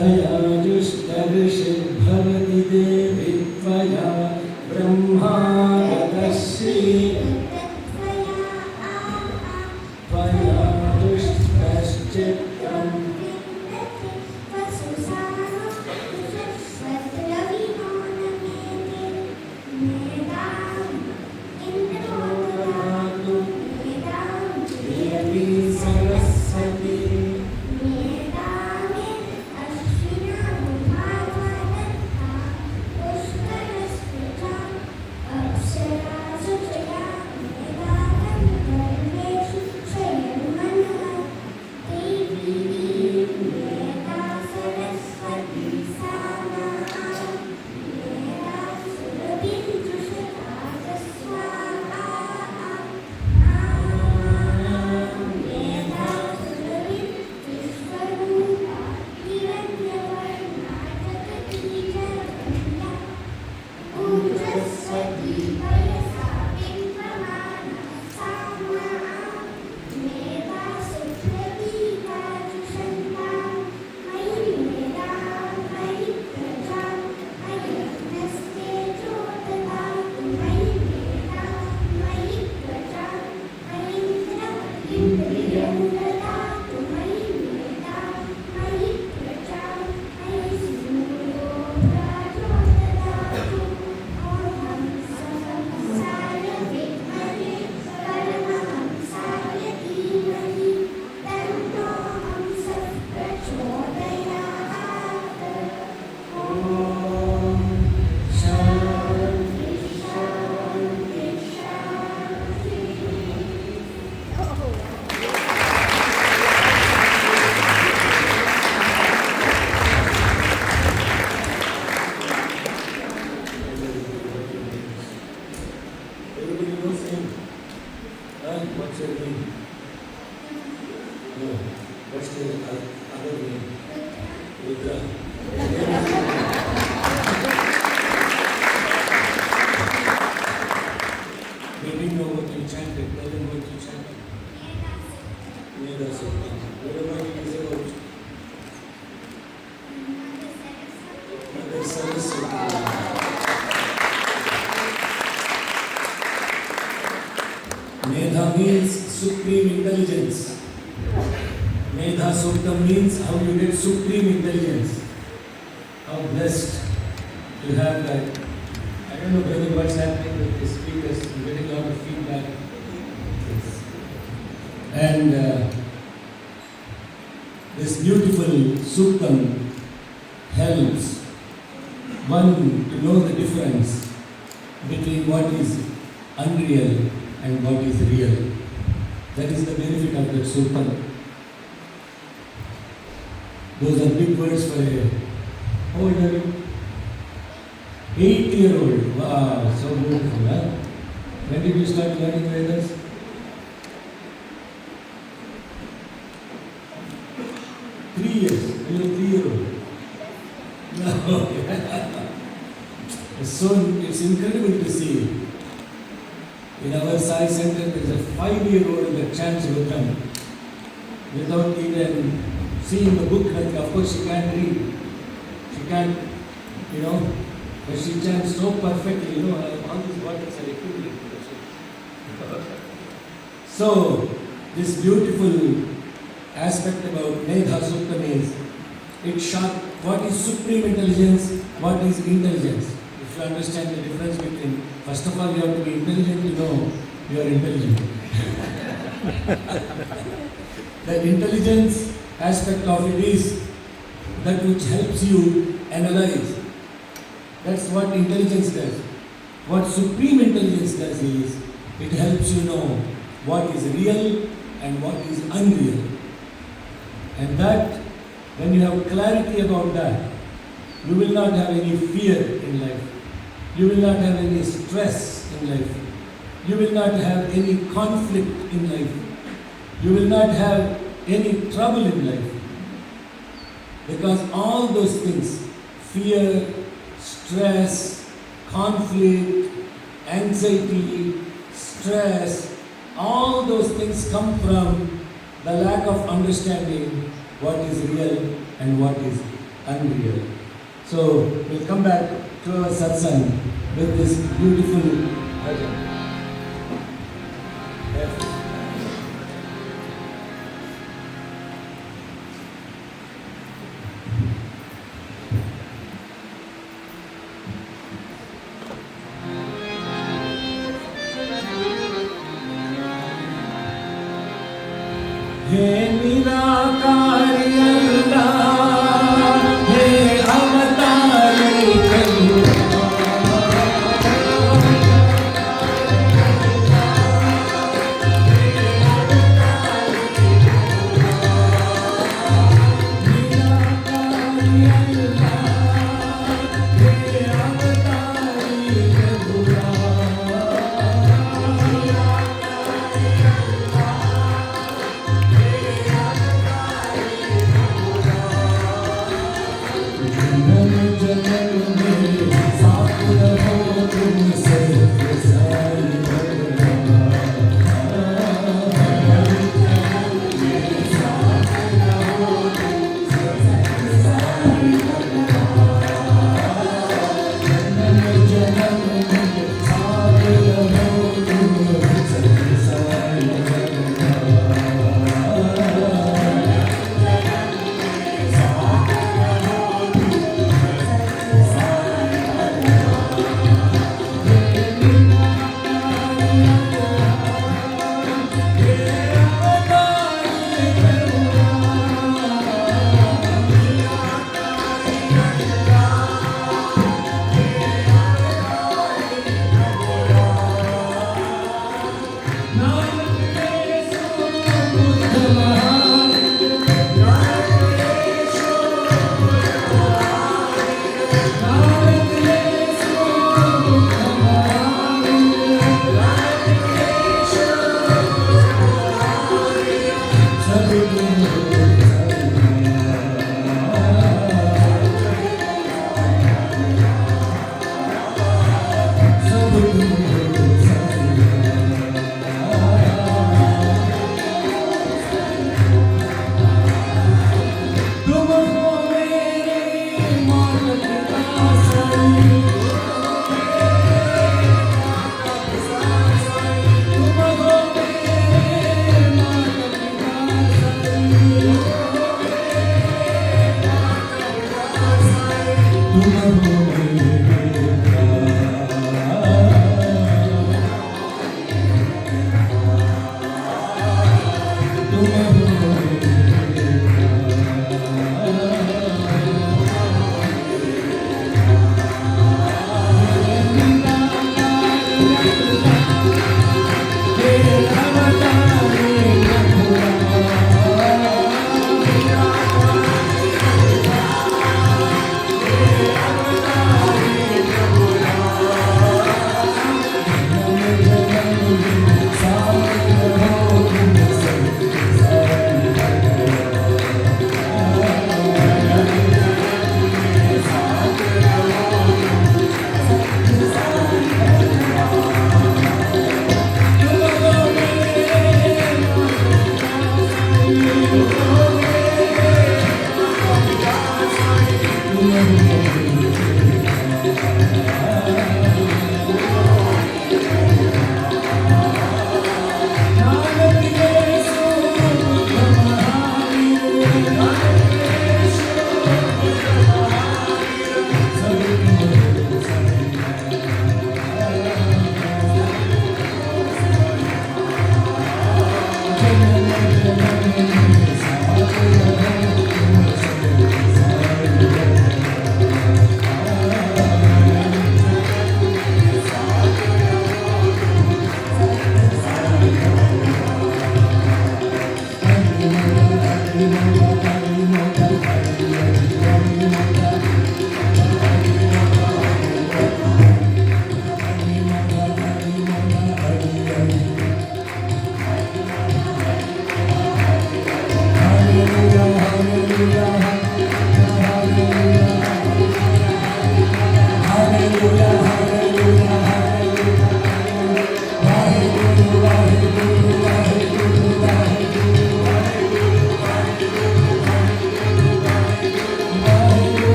तया दुष्टऋषिर्भवति देवी त्वया ब्रह्मागतश्री त्वया दुष्टश्चित्तम् Medha means supreme intelligence. Medha Suktam means how you get supreme intelligence. How blessed to have that. I don't know whether what's happening with the speakers. I'm getting a lot of feedback. And this beautiful Suktam helps one to know the difference between what is unreal and what is real. That is the benefit of that Suktam. Those are big words for a, how old are you? 8-year-old. Wow, so beautiful, huh? When did you start learning Vedas? 3 years. You were 3-year-old. No. So it's incredible to see. In our Sai Center, there is a 5-year-old that chants Rudram without even seeing the book. Like, of course, she can't read. She can't, but she chants so perfectly. All these words are equivalent. So, this beautiful aspect about Medha Suktam is, it shows what is supreme intelligence, what is intelligence. If you understand the difference between, first of all, you have to be intelligent to know you are intelligent. The intelligence aspect of it is that which helps you analyze. That's what intelligence does. What supreme intelligence does is, it helps you know what is real and what is unreal. And that, when you have clarity about that, you will not have any fear in life. You will not have any stress in life. You will not have any conflict in life. You will not have any trouble in life. Because all those things, fear, stress, conflict, anxiety, stress, all those things come from the lack of understanding what is real and what is unreal. So we'll come back to our satsang with this beautiful bhajan. Yes. हे निराकारी अल्लाह, हे अवतारी प्रभु, निराकारी अल्लाह, हे अवतारी प्रभु,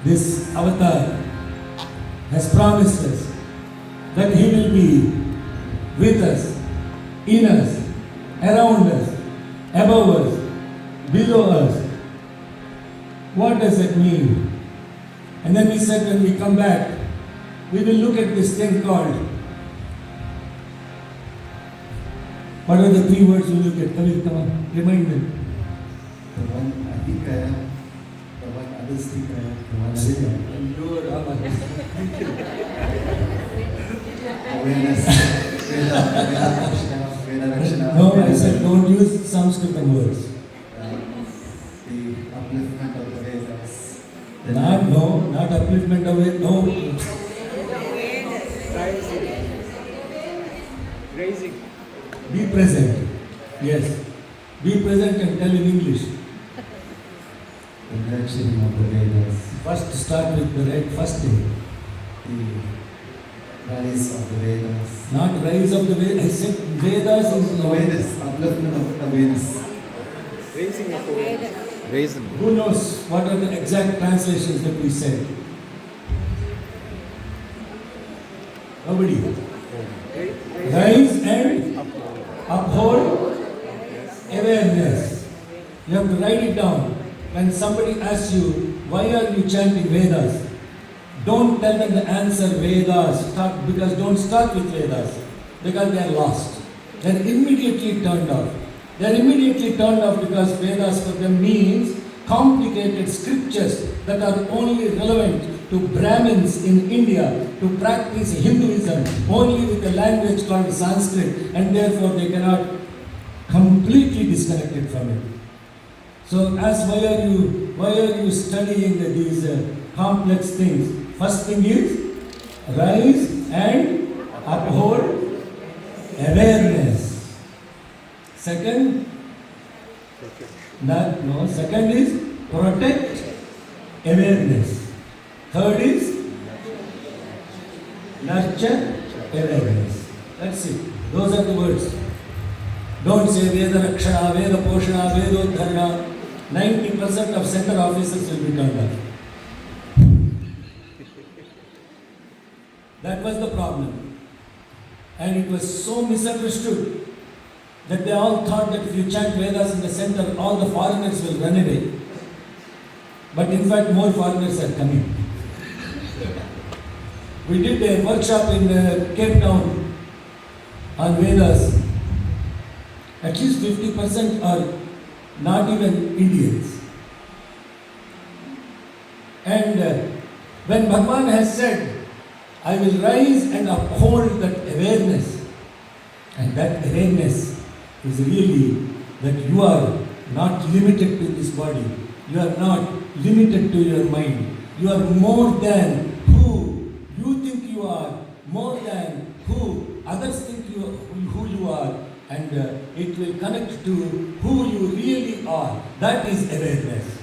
This avatar has promised us that he will be with us, in us, around us, above us, below us. What does that mean? And then we said when we come back, we will look at this thing called, what are the three words we look at? Kavil, come on, remind them. The one Adhikaya, the one Adhistikaya, the one Adhikaya. Awareness, Veda Rakshana. No, I said don't use Sanskrit words. The upliftment of the Vedas. Not upliftment of it, no. Raising. Be present. Yes. Be present and tell in English. The nurturing of the Vedas. First start with the right first thing. The rise of the Vedas. Not rise of the Vedas. I said Vedas is The no. Vedas, upliftment of the Vedas. Raising of awareness. Raising. Who knows what are the exact translations that we said? Nobody. Rise and uphold awareness. You have to write it down. When somebody asks you, why are you chanting Vedas? Don't tell them the answer Vedas. Because don't start with Vedas. Because they are lost. They are immediately turned off. They are immediately turned off because Vedas for them means complicated scriptures that are only relevant to Brahmins in India to practice Hinduism only with a language called Sanskrit, and therefore they cannot completely disconnect it from it. So as why are you studying these complex things? First thing is rise and uphold awareness. Second, second is protect awareness. Third is nurture awareness. That's it. Those are the words. Don't say Veda Rakshana, Veda Poshana, Vedodharana. 90% of center officers will be turned off. That was the problem. And it was so misunderstood that they all thought that if you chant Vedas in the center, all the foreigners will run away. But in fact, more foreigners are coming. We did a workshop in Cape Town on Vedas. At least 50% are not even Indians. And when Bhagavan has said, I will rise and uphold that awareness, and that awareness is really that you are not limited to this body. You are not limited to your mind. You are more than who you are more than who others think who you are, and it will connect to who you really are. That is awareness.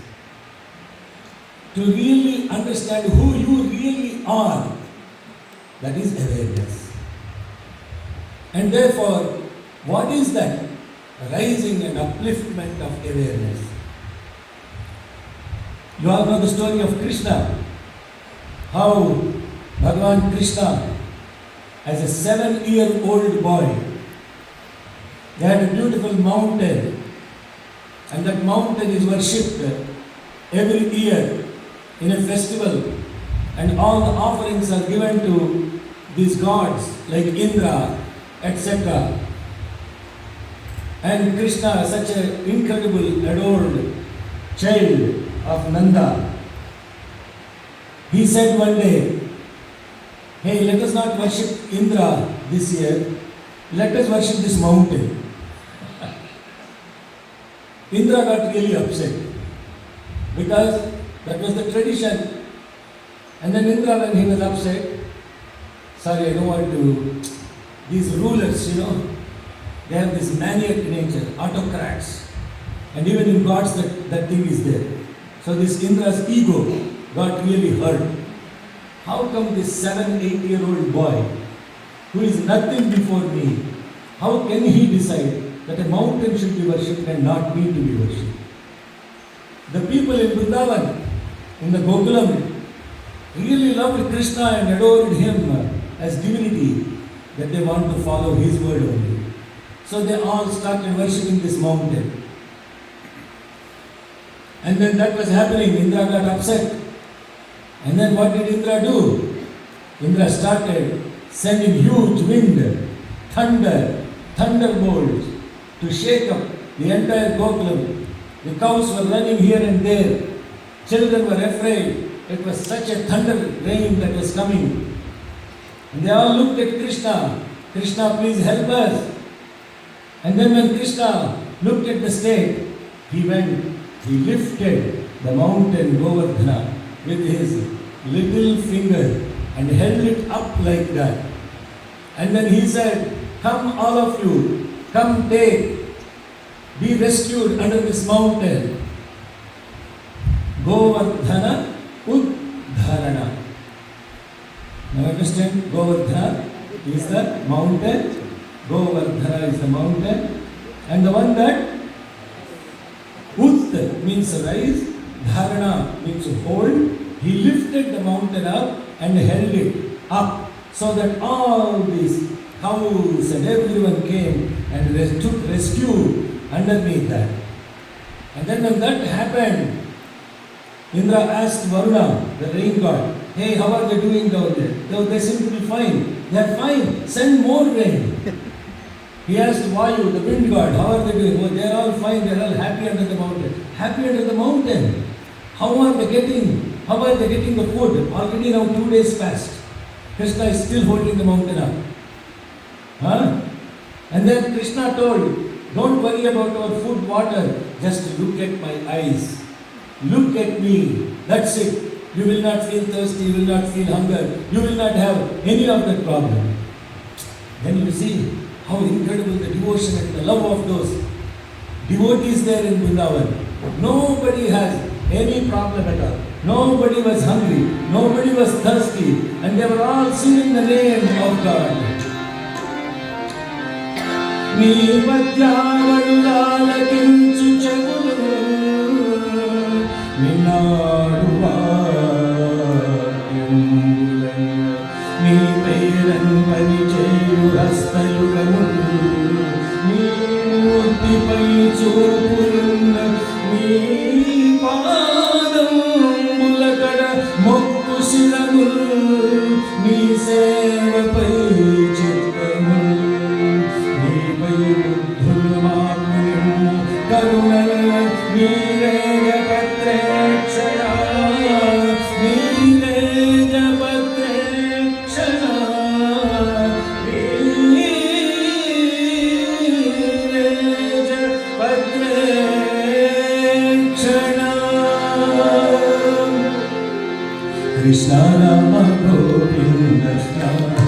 To really understand who you really are, that is awareness. And therefore, what is that? Rising and upliftment of awareness. You all know the story of Krishna. How Bhagavan Krishna, as a 7-year-old boy, they had a beautiful mountain, and that mountain is worshipped every year in a festival, and all the offerings are given to these gods like Indra, etc. And Krishna, such an incredible, adored child of Nanda, he said one day, hey, let us not worship Indra this year, let us worship this mountain. Indra got really upset because that was the tradition. And then Indra, when he was upset, sorry, I don't want to, these rulers, they have this maniac nature, autocrats. And even in gods, that thing is there. So this Indra's ego got really hurt. How come this 7-8-year-old boy, who is nothing before me, how can he decide that a mountain should be worshipped and not me to be worshipped? The people in Vrindavan, in the Gokulam, really loved Krishna and adored him as divinity, that they want to follow his word only. So they all started worshipping this mountain. And then that was happening, Indra got upset. And then what did Indra do? Indra started sending huge wind, thunder, thunderbolts to shake up the entire Gokulam. The cows were running here and there. Children were afraid. It was such a thunder rain that was coming. And they all looked at Krishna. Krishna, please help us. And then when Krishna looked at the state, he lifted the mountain Govardhana with his little finger and held it up like that. And then he said, come all of you, come take, be rescued under this mountain. Govardhana Uddharana. Now understand, Govardhana is the mountain, Govardhana is the mountain, and the one that Ud means rise, Dharana means hold. He lifted the mountain up and held it up so that all these cows and everyone came and took rescue underneath that. And then when that happened, Indra asked Varuna, the rain god, hey, how are they doing down there? They seem to be fine. They are fine. Send more rain. He asked Vayu, the wind god, how are they doing? Oh, they are all fine. They are all happy under the mountain. Happy under the mountain. How are they getting the food? Already now 2 days passed. Krishna is still holding the mountain up. And then Krishna told, don't worry about our food, water. Just look at my eyes. Look at me. That's it. You will not feel thirsty. You will not feel hunger. You will not have any of that problem. Then you see how incredible the devotion and the love of those devotees there in Vrindavan. Nobody has any problem at all. Nobody was hungry. Nobody was thirsty. And they were all singing the name of God. Ni padyavalalakinchu chagulu Ninaadu vakyambulaya Ni peiran paricheyu hastayugamulu Ni murtipai choopulunna Ni padambulakada mokku shiramulu Ni sevapai chittamulu Karunala Nirega Patrechaya Krishna Rama Govinda Krishna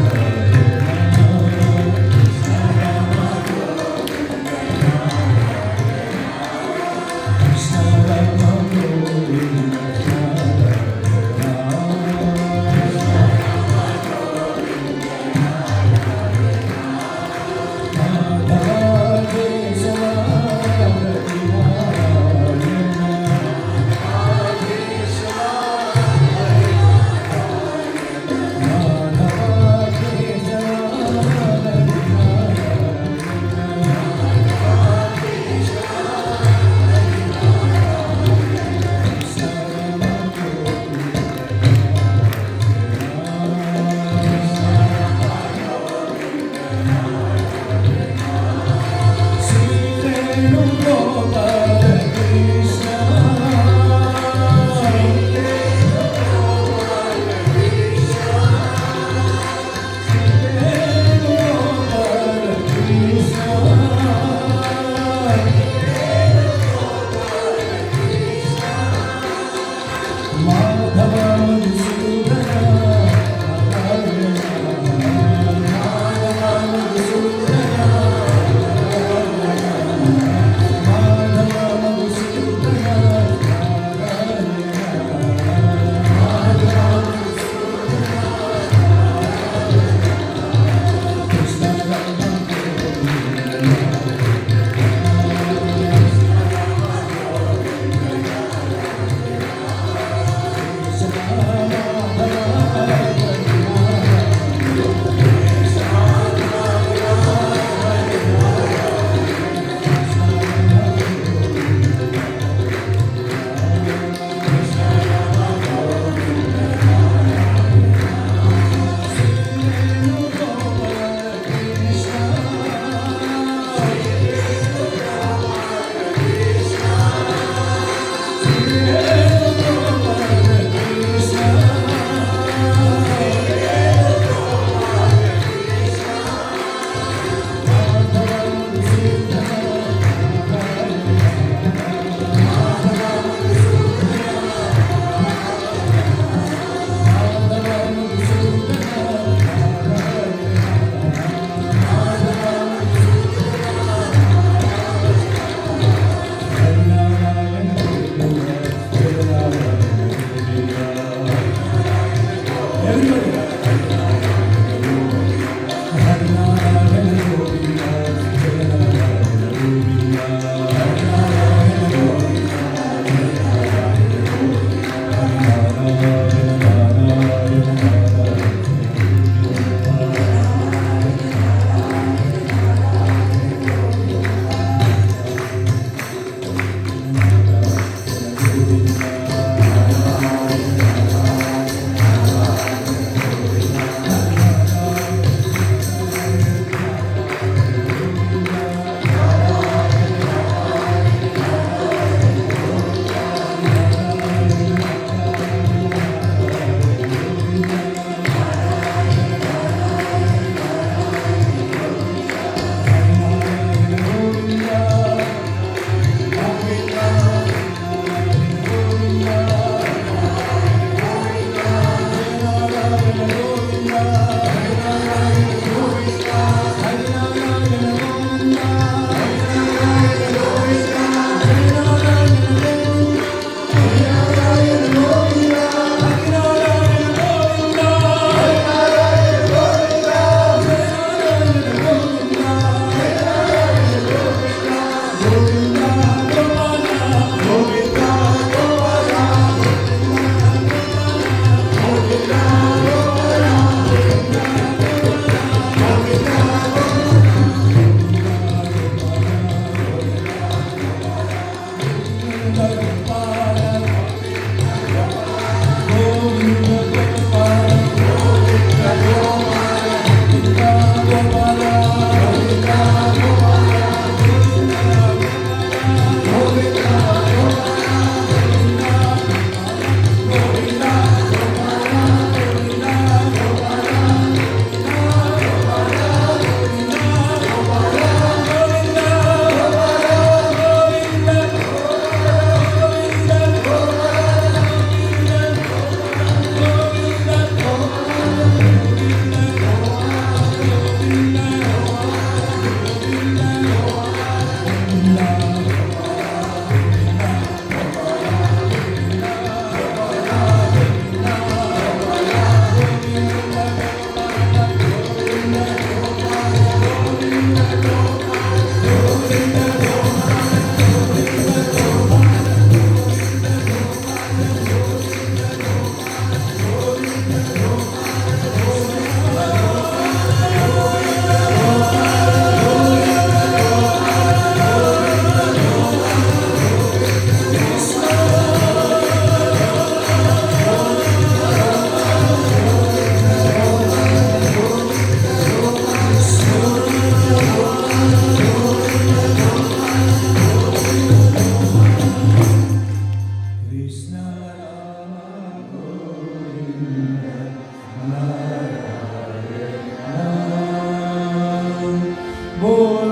बोल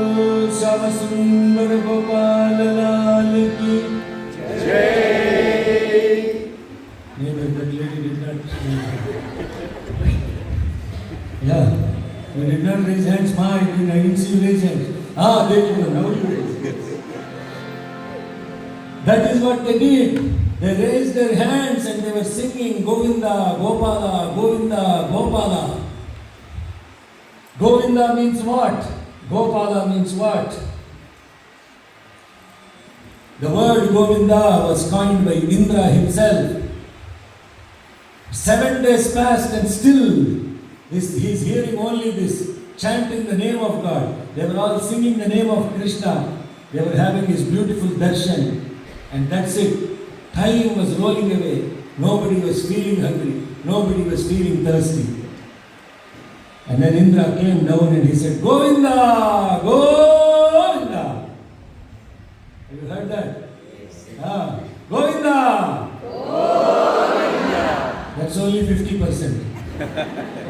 श्याम सुंदर गोपाल लाल की Maybe that lady did not. Yeah, you did not raise hands. Ma, I didn't see you raise hands. Ah, there you go. Now you raise. That is what they did. They raised their hands and they were singing Govinda, Gopala, Govinda, Gopala. Govinda means what? Gopala means what? The word Govinda was coined by Indra himself. 7 days passed and still he is hearing only this, chanting the name of God. They were all singing the name of Krishna. They were having his beautiful darshan. And that's it. Time was rolling away. Nobody was feeling hungry. Nobody was feeling thirsty. And then Indra came down and he said, Govinda! Govinda! Have you heard that? Yes. Govinda! Govinda! That's only 50%.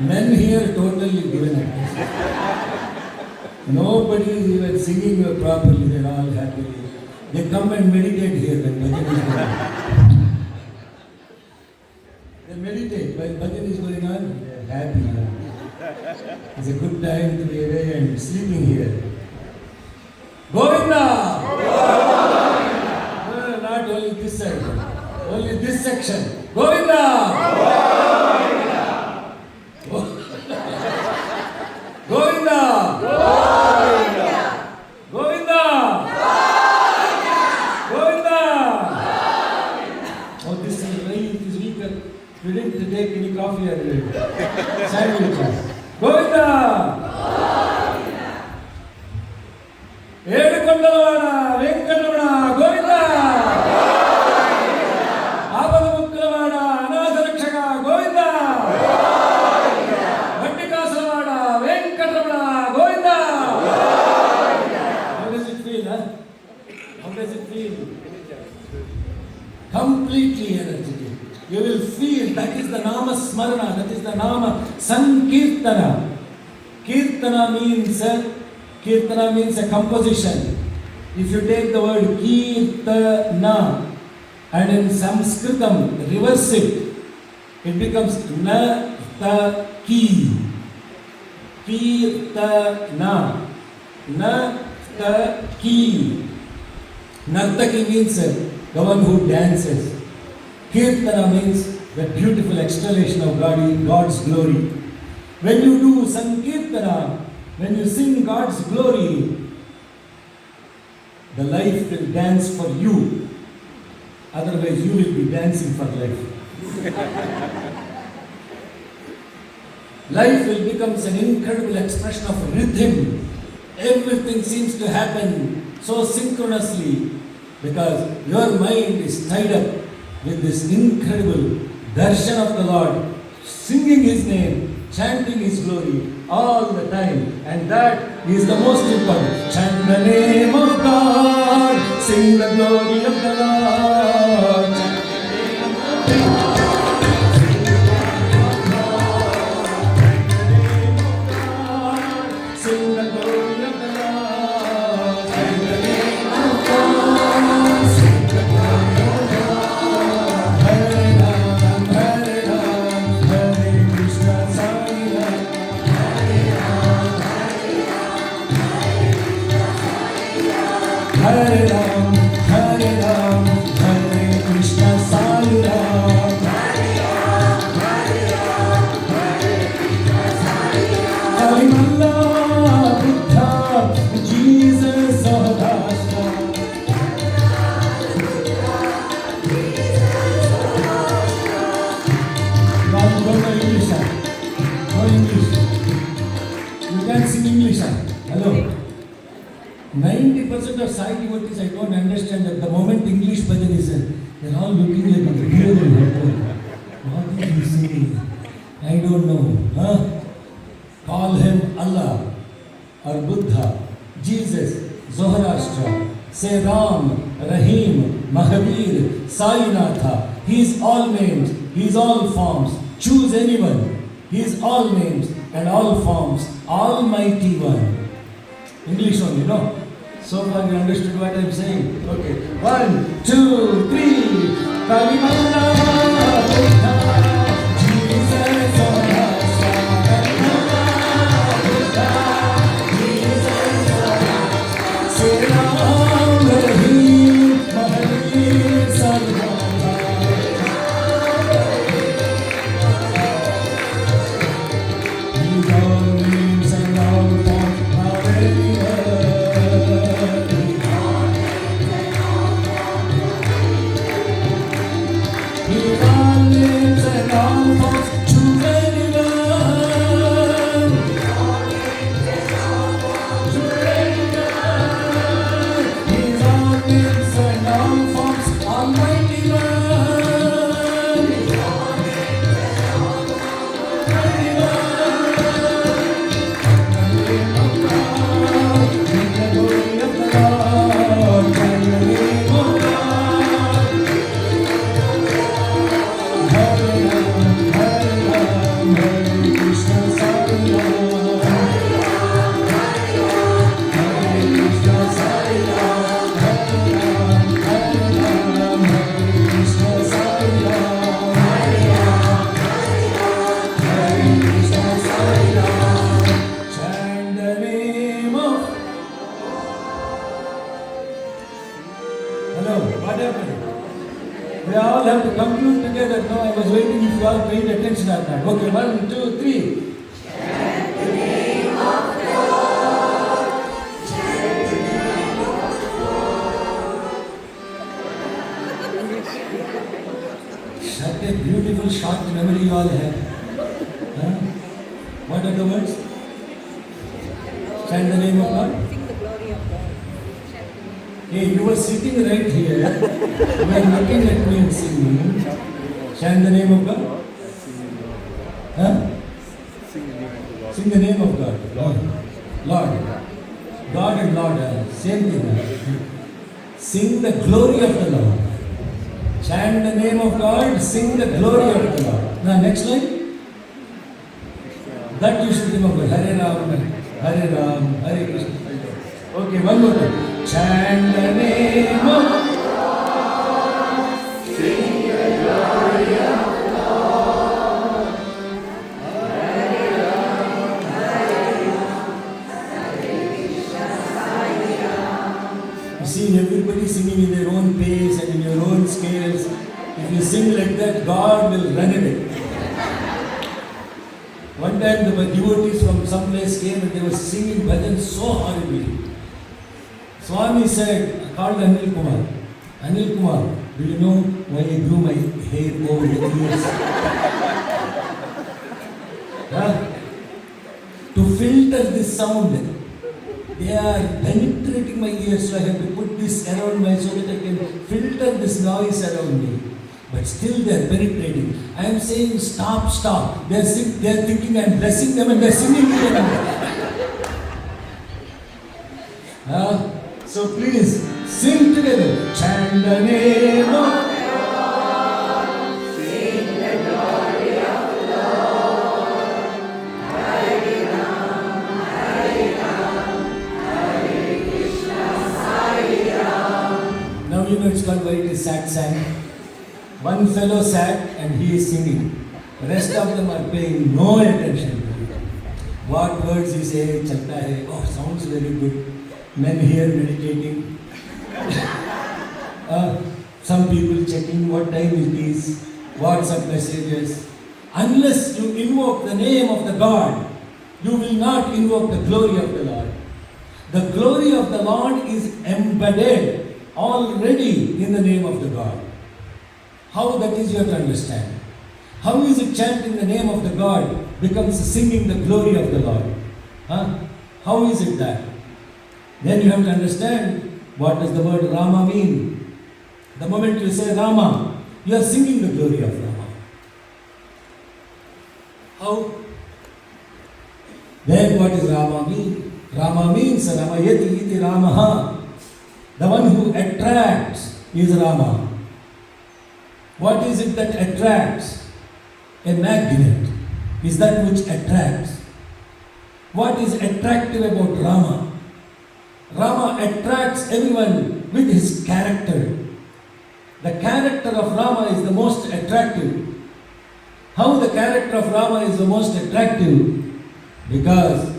Men here totally given up. Nobody is even singing properly. They're all happy. They come and meditate here when bhajan is going on. They meditate when bhajan is going on. They're happy. It's a good time to be away and sleeping here. Govinda! Govinda! No, not only this side, only this section. Govinda! Govinda! Govinda! Govinda! Govinda! Govinda! Oh, this is very weaker. You didn't take any coffee or sandwiches. Govinda! ఏడుకొండలవాడ వెంకటరమణ గోవింద ఆపద ముక్కులవాడ అనాథ రక్షక గోవింద వడ్డీ కాసులవాడ Venkataramana Govinda. How does it feel, huh? How does it feel? Completely energetic. You will feel that is the Nama Smarana, that is the Nama Sankirtana. Kirtana means a composition. If you take the word Kirtana and in Sanskritam reverse it, it becomes Nartaki. Kirtana. Nartaki. Nartaki means the one who dances. Kirtana means the beautiful extolation of God's glory. When you do Sankirtana, when you sing God's glory, the life will dance for you. Otherwise, you will be dancing for life. Life will become an incredible expression of rhythm. Everything seems to happen so synchronously because your mind is tied up with this incredible darshan of the Lord, singing His name, chanting His glory all the time, and that is the most important. Chant the name of God, sing the glory of the Lord. Chant the name of God, sing the glory of God. Chant the name of God, sing the glory of the Lord. Chant the name of God, sing the glory of God. Hare Ram, Hare Ram, Hare Krishna, Sai Ram. Hare Ram, Hare Ram, Hare Krishna, Sai Ram. Kalimalla, Buddha, Jesus, Sahadasha. Now go to English, sir. No English. You can sing English, sir. Hello. 90% of Sai devotees, I don't understand that the moment English bhajan is said, they're all looking like a real what is he saying? I don't know. Huh? Call him Allah or Buddha, Jesus, Zoroaster. Say Ram, Rahim, Mahavir, Sai Natha. He is all names, he is all forms. choose anyone. He is all names and all forms, Almighty One. English only, no? So far you understood what I am saying? Okay. 1, 2, 3. Kalimala, Jesus, we all have to conclude together. No, I was waiting if you all paid attention at that. Okay, 1, 2, 3. Chant the name of the Lord. Chant the name of the Lord. Such a beautiful short memory you all have. Huh? What are the words? Chant the name of God. Sing the glory of God. Hey, you were sitting right here. You were looking at me and singing. Chant the name of God. Huh? Sing the name of God. Lord. God and Lord. Same thing. Sing the glory of the Lord. Chant the name of God. Sing the glory of the Lord. Now next line. That you should remember. Hare Ram, Hare Ram, Hare Krishna. Okay, one more time. Chant the name of God. Sing the glory of the Lord. Hare Ram, Hare Ram, Hare Krishna, Hare Ram. You see everybody singing in their own pace and in your own scales. If you sing like that, God will run away. One time the devotees from some place came and they were singing bhajan so horribly. Swami said, called Anil Kumar. Anil Kumar, do you know why I grew my hair over the years? Huh? To filter this sound, they are penetrating my ears, so I have to put this around my so that I can filter this noise around me. But still they are penetrating. I am saying stop, stop. They are thinking I am blessing them and they are singing to them. So please sing together. Chant the name of God. Sing the glory of the Lord. Hare Ram, Hare Ram, Hare Krishna, Hare Ram. Now you know it's called why it is sad sang. One fellow sat and he is singing. The rest of them are paying no attention to him. What words he says, chalta hai. Oh, sounds very good. Men here meditating. Some people checking what time it is, WhatsApp messages. Unless you invoke the name of the God, you will not invoke the glory of the Lord. The glory of the Lord is embedded already in the name of the God. How that is you have to understand. How is it chanting the name of the God becomes singing the glory of the Lord? How is it that? Then you have to understand what does the word Rama mean. The moment you say Rama, you are singing the glory of Rama. How? Then what does Rama mean? Rama means Ramayati iti Ramaha. The one who attracts is Rama. What is it that attracts? A magnet is that which attracts. What is attractive about Rama? Rama attracts everyone with his character. The character of Rama is the most attractive. How the character of Rama is the most attractive? Because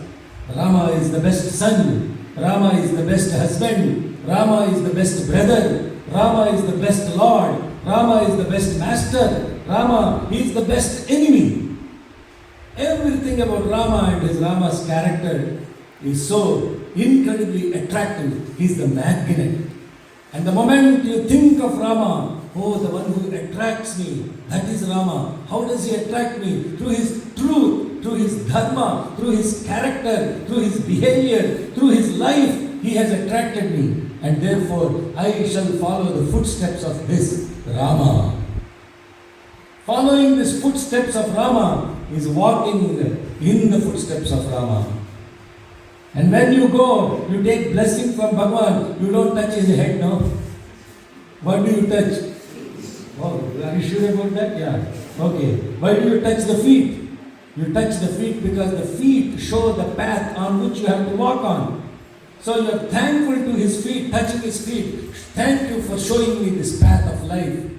Rama is the best son, Rama is the best husband, Rama is the best brother, Rama is the best lord, Rama is the best master, Rama is the best enemy. Everything about Rama and his Rama's character is so incredibly attractive. He is the magnet. And the moment you think of Rama, oh, the one who attracts me, that is Rama. How does he attract me? Through his truth, through his dharma, through his character, through his behavior, through his life, he has attracted me. And therefore, I shall follow the footsteps of this Rama. Following these footsteps of Rama is walking in the footsteps of Rama. And when you go, you take blessing from Bhagavan, you don't touch his head, no? What do you touch? Oh, are you sure about that? Yeah. Okay. Why do you touch the feet? You touch the feet because the feet show the path on which you have to walk on. So you are thankful to his feet, touching his feet. Thank you for showing me this path of life.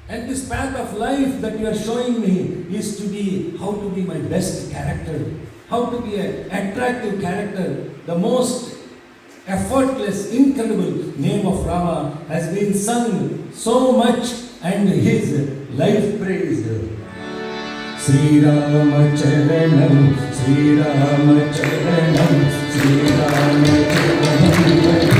And this path of life that you are showing me is to be how to be my best character, how to be an attractive character. The most effortless, incredible name of Rama has been sung so much and his life praised. Sri Rama Charanam, Sri Rama Charanam, Sri Rama Charanam.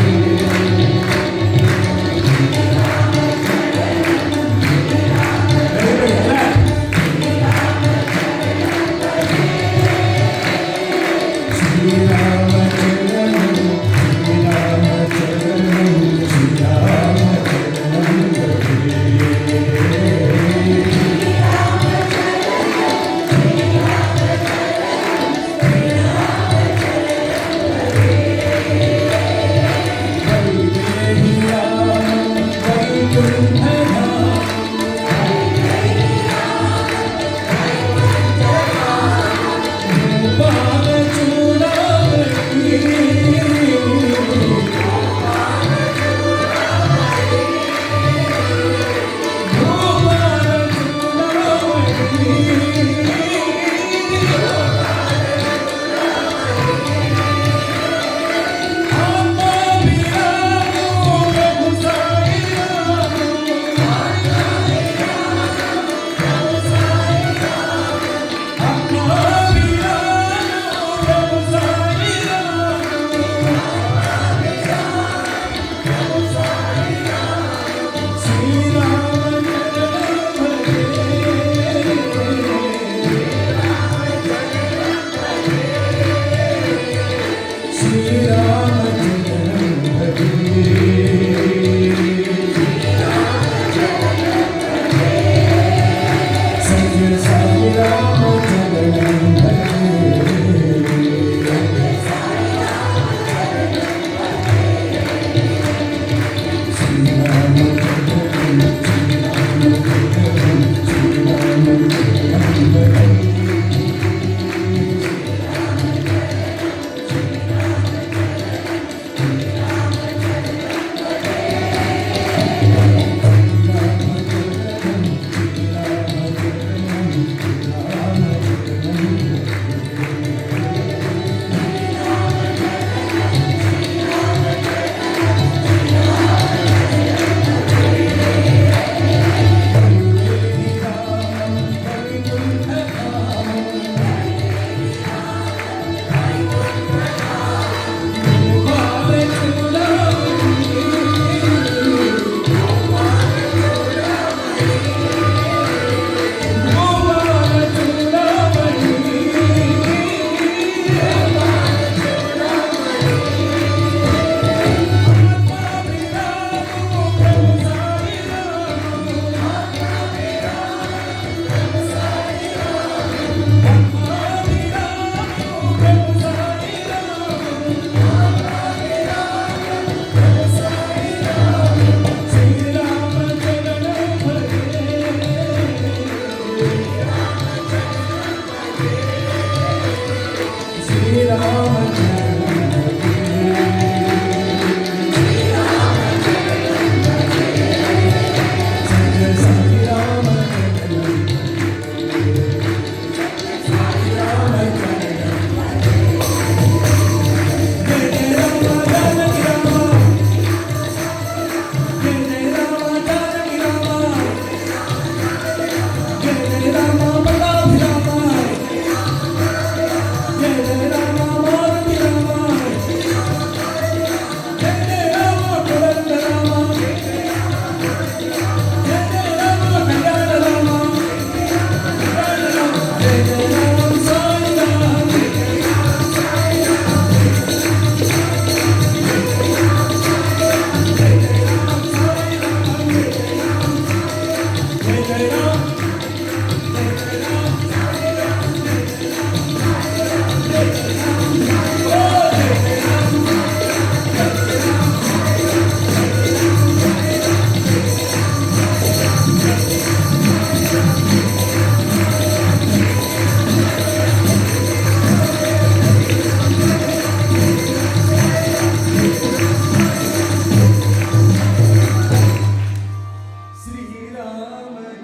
Sri Ram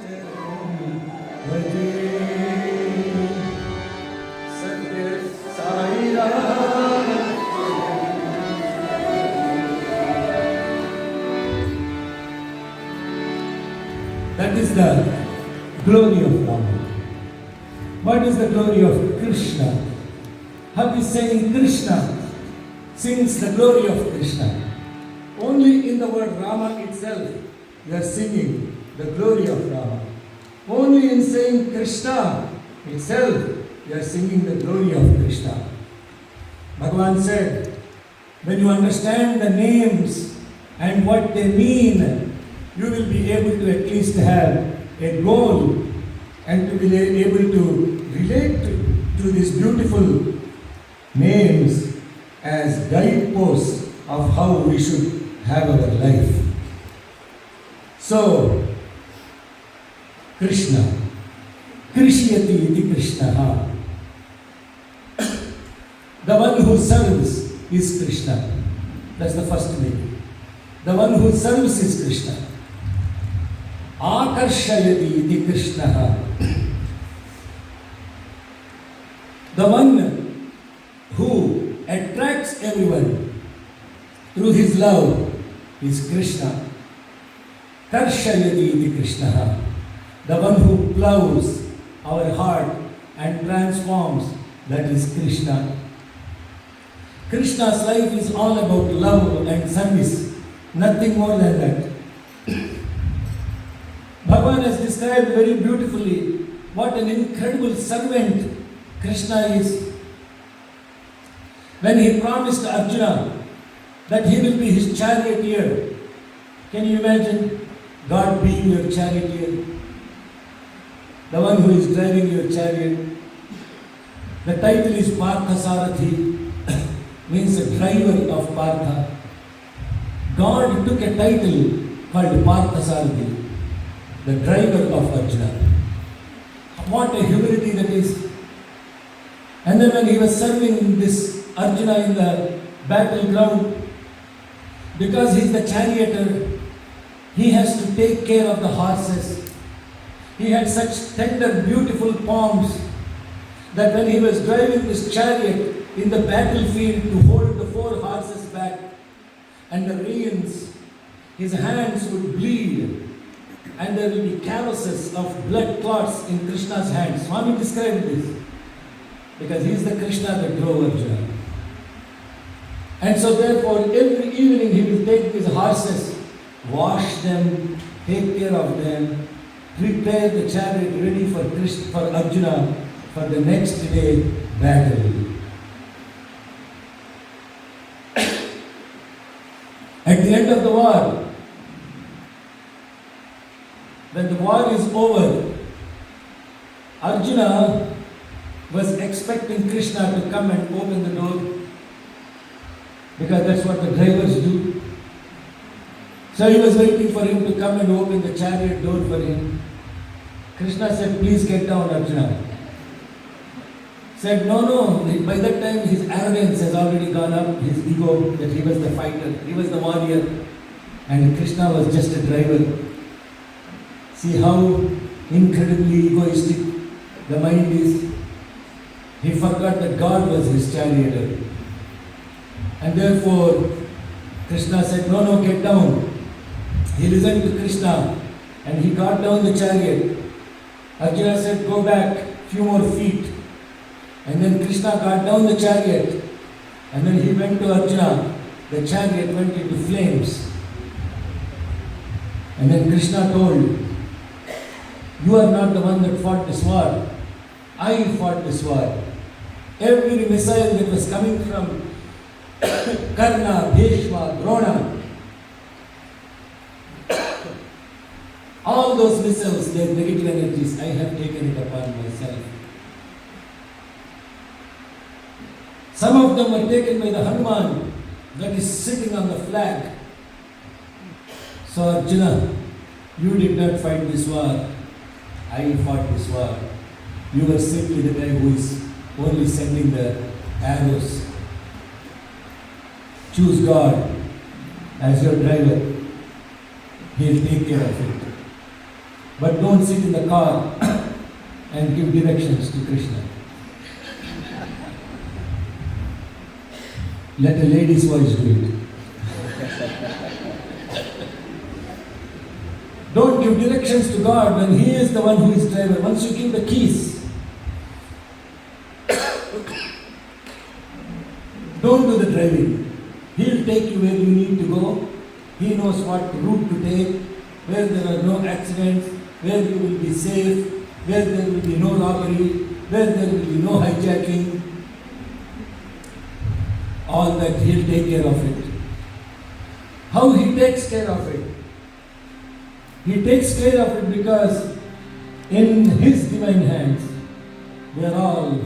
Charan Bhaje Satya Sai Ram. That is the glory of Rama. What is the glory of Krishna? How is saying Krishna sings the glory of Krishna. Only in the word Rama itself you are singing the glory of Rama. Only in saying Krishna itself you are singing the glory of Krishna. Bhagavan said, when you understand the names and what they mean, you will be able to at least have a goal and to be able to relate to these beautiful names as guideposts of how we should have our life. So, Krishna, Krishyati iti Krishna. The one who serves is Krishna. That's the first meaning. The one who serves is Krishna. Akarshayati iti Krishna. The one who attracts everyone through his love is Krishna. Karshayati iti Krishna. The one who plows our heart and transforms, that is Krishna. Krishna's life is all about love and service, nothing more than that. Bhagavan has described very beautifully what an incredible servant Krishna is. When he promised Arjuna that he will be his charioteer, can you imagine God being your charioteer? The one who is driving your chariot. The title is Parthasarathi, means a driver of Partha. God took a title called Parthasarathi, the driver of Arjuna. What a humility that is. And then when he was serving this Arjuna in the battleground, because he is the charioteer, he has to take care of the horses. He had such tender, beautiful palms that when he was driving this chariot in the battlefield to hold the 4 horses back and the reins, his hands would bleed and there will be calluses of blood clots in Krishna's hands. Swami described this because he is the Krishna that drove Arjuna. And so therefore every evening he will take his horses, wash them, take care of them, prepare the chariot ready for Arjuna for the next day battle. At the end of the war, when the war is over, Arjuna was expecting Krishna to come and open the door because that's what the drivers do. So he was waiting for him to come and open the chariot door for him. Krishna said, please get down, Arjuna. Said, no, by that time his arrogance has already gone up, his ego, that he was the fighter, he was the warrior, and Krishna was just a driver. See how incredibly egoistic the mind is. He forgot that God was his charioteer. And therefore, Krishna said, no, get down. He listened to Krishna and he got down the chariot. Arjuna said, go back, few more feet. And then Krishna got down the chariot and then he went to Arjuna. The chariot went into flames. And then Krishna told, you are not the one that fought this war. I fought this war. Every missile that was coming from Karna, Bhishma, Drona, All those missiles, their negative energies, I have taken it upon myself. Some of them were taken by the Hanuman that is sitting on the flag. So Arjuna, you did not fight this war. I fought this war. You were simply the guy who is only sending the arrows. Choose God as your driver. He'll take care of it. But don't sit in the car and give directions to Krishna. Let a lady's voice do it. Don't give directions to God when He is the one who is driver. Once you give the keys, don't do the driving. He'll take you where you need to go. He knows what route to take, where there are no accidents, where you will be safe, where there will be no robbery, where there will be no hijacking. All that He'll take care of it. How He takes care of it? He takes care of it because in His divine hands we are all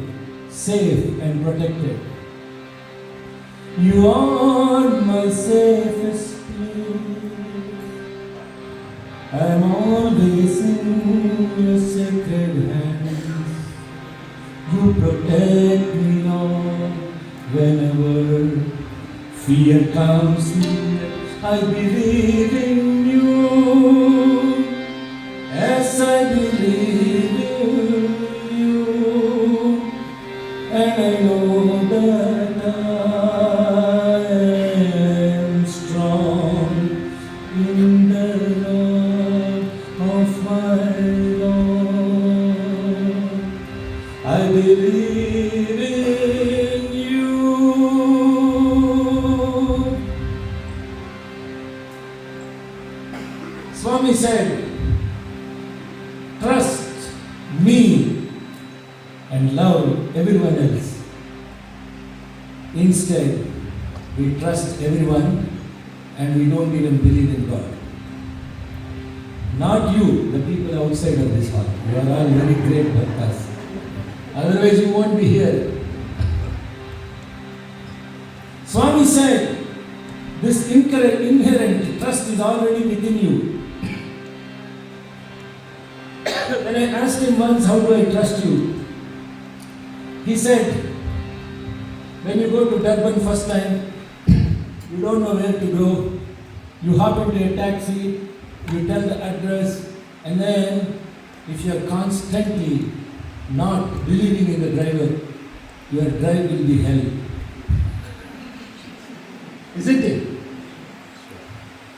safe and protected. You are my safest place. I am always in your sacred hands. You protect me, Lord, whenever fear comes near. I believe in you, as I believe in you, and I know that I am strong in the love of my Lord. I believe in you. Swami said, trust me and love everyone else. Instead, we trust everyone and we don't even believe in God. Not you, the people outside of this hall. You are all very great bhaktas. Otherwise you won't be here. Swami said, this inherent trust is already within you. When I asked him once, how do I trust you? He said, when you go to Durban first time, you don't know where to go, you hop into a taxi, you tell the address, and then if you are constantly not believing in the driver, your drive will be hell. Isn't it?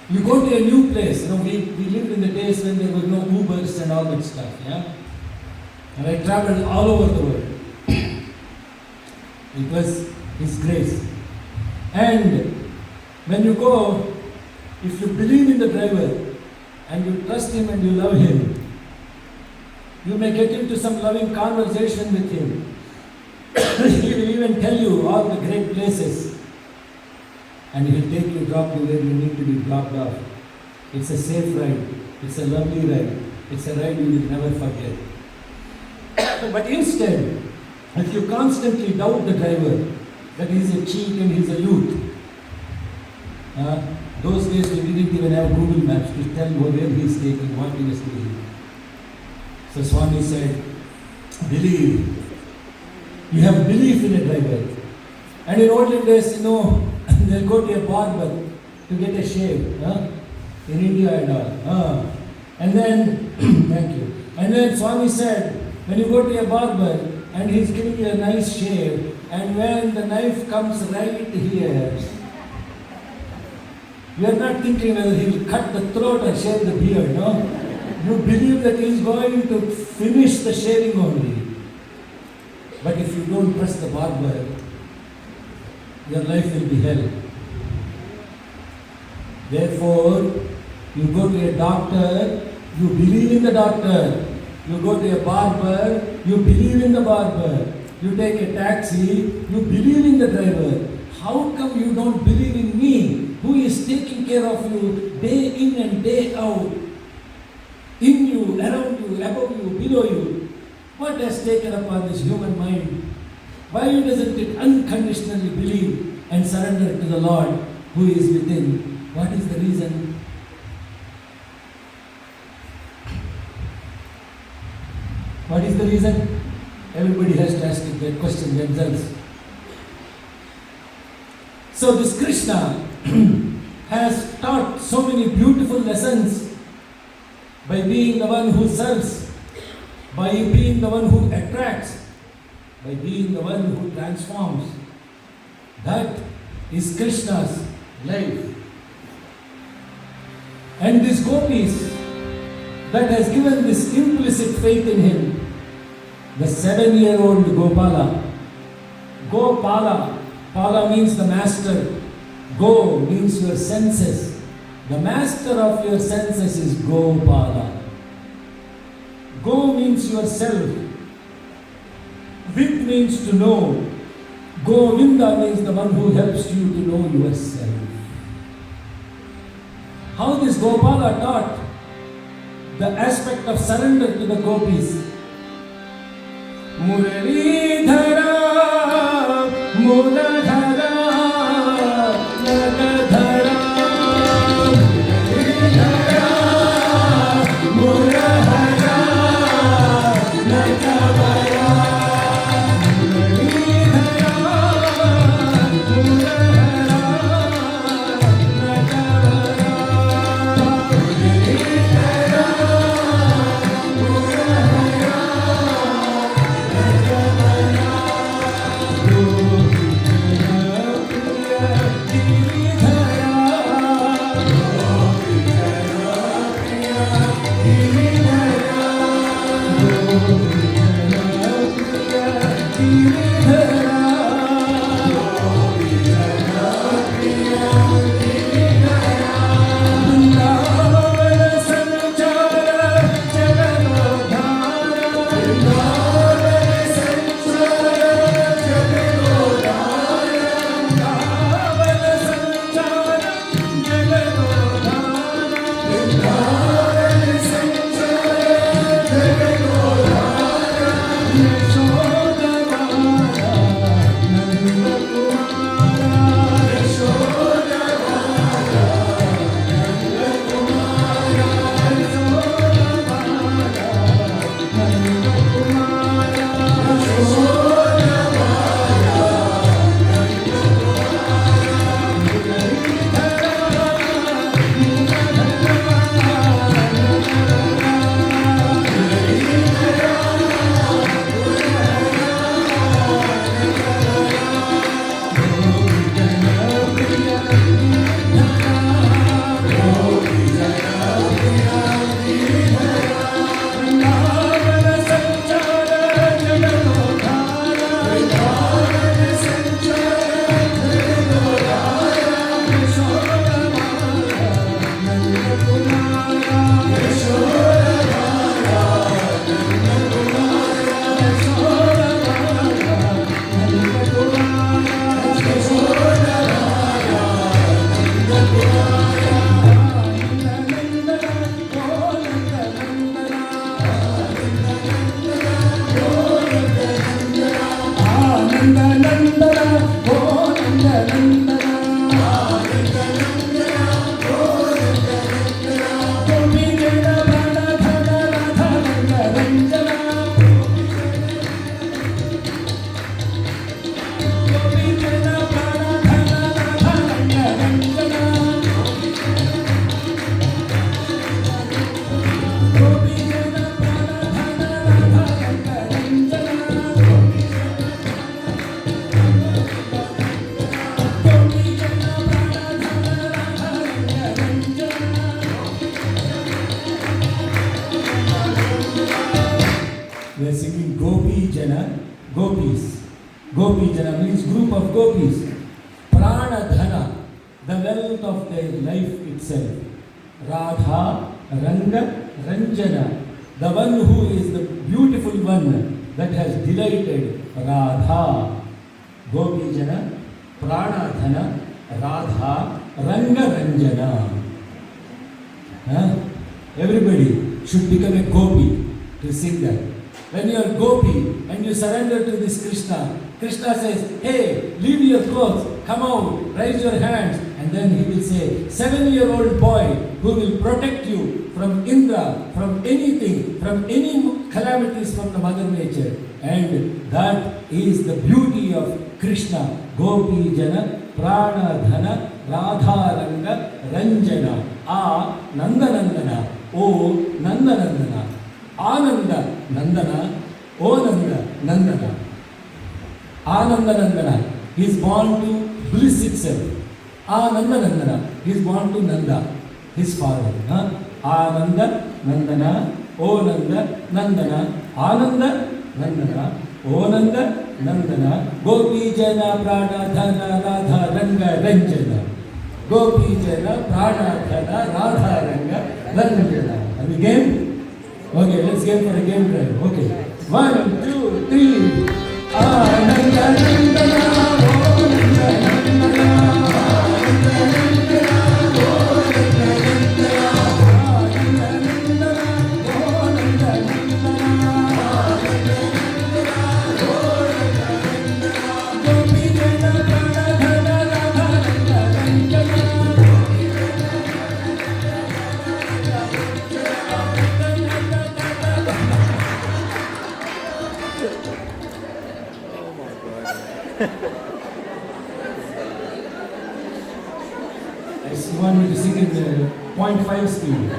You go to a new place. We lived in the days when there were no Ubers and all that stuff. Yeah? And I traveled all over the world. It was His grace. And when you go, if you believe in the driver and you trust him and you love him, you may get into some loving conversation with him. He will even tell you all the great places. And He'll take you, drop you where you need to be dropped off. It's a safe ride. It's a lovely ride. It's a ride you will never forget. But instead, if you constantly doubt the driver, that he's a cheat and he's a youth. Those days we didn't even have Google Maps to tell where he's taking, what he was doing. So Swami said, believe. You have belief in a driver. And in olden days, they'll go to a barber to get a shave, in India and all. And then, thank you. And then Swami said, when you go to a barber and he's giving you a nice shave, and when the knife comes right here, you are not thinking whether he will cut the throat or shave the beard, no? You believe that he is going to finish the shaving only. But if you don't trust the barber, your life will be hell. Therefore, you go to a doctor, you believe in the doctor. You go to a barber, you believe in the barber. You take a taxi, you believe in the driver. How come you don't believe in me, who is taking care of you day in and day out? in you, around you, above you, below you. What has taken upon this human mind? Why doesn't it unconditionally believe and surrender to the Lord who is within? What is the reason? What is the reason? Everybody has to ask that question themselves. So this Krishna has taught so many beautiful lessons by being the one who serves, by being the one who attracts, by being the one who transforms. That is Krishna's life. And these gopis that has given this implicit faith in him, the 7-year-old Gopala. Gopala, Pala means the master. Go means your senses. The master of your senses is Gopala. Go means yourself. Vid means to know. Govinda means the one who helps you to know yourself. How this Gopala taught the aspect of surrender to the gopis. Muraridhara, Muladhara, Nagadhara, Muradhara, Muladhara, Nagadhara, We are singing Gopi Jana, gopis. Gopi Jana means group of gopis. Prana Dhana, the wealth of their life itself. Radha, Ranga, Ranjana, the one who is the beautiful one that has delighted. Radha, Gopi Jana, Prana Dhana, Radha, Ranga Ranjana. Everybody, should become a gopi to sing that. When you are gopi and you surrender to this Krishna, Krishna says, hey, leave your clothes, come out, raise your hands. And then he will say, 7-year-old boy who will protect you from Indra, from anything, from any calamities from the mother nature. And that is the beauty of Krishna. Gopi Jana, Prana Dhana, Radharanga, Ranjana, A Nandanandana, O Nandanandana, Ananda Nandana, O Nanda Nandana. Anandanandana, he is born to bliss itself. Anandanandana, he is born to Nanda, his father. Ananda Nandana, O Nanda Nandana, Ananda Nandana, O Nanda Nandana, Gopi Jana Prana Dhana Radha Ranga Ranjana. Gopi Jana Prana Dhana Radha Ranga Ranjana. Have you game? Okay, let's game for a game drive. Okay. 1, 2, 3. Ananda Nandana, O Nanda Nandana, Ananda Nandana, O Nanda Nandana, Ananda Nandana, O Nanda Nandana, Ananda Nandana, O Nanda Nandana, Gopi Jana Prana Dhana Radha Ranga Ranjana, Gopi Jana Prana You want me to sing in the 0.5 speed?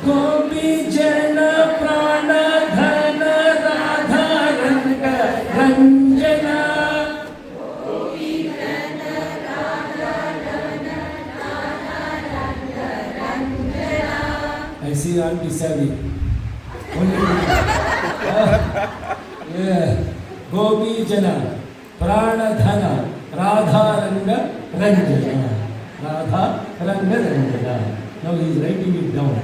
Gopi Jana Prana Dhana Radha Ranga Ranjana. Gopi Jana Radha Ranga Ranjana. I see Auntie Sally. Yeah. Gopi Jana Prana Dhana Radha Ranga Ranjana. Radha Ranga Ranjana. Now he is writing it down.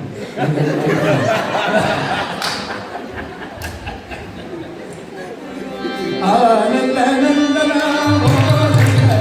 Ananda Nandana, O Nanda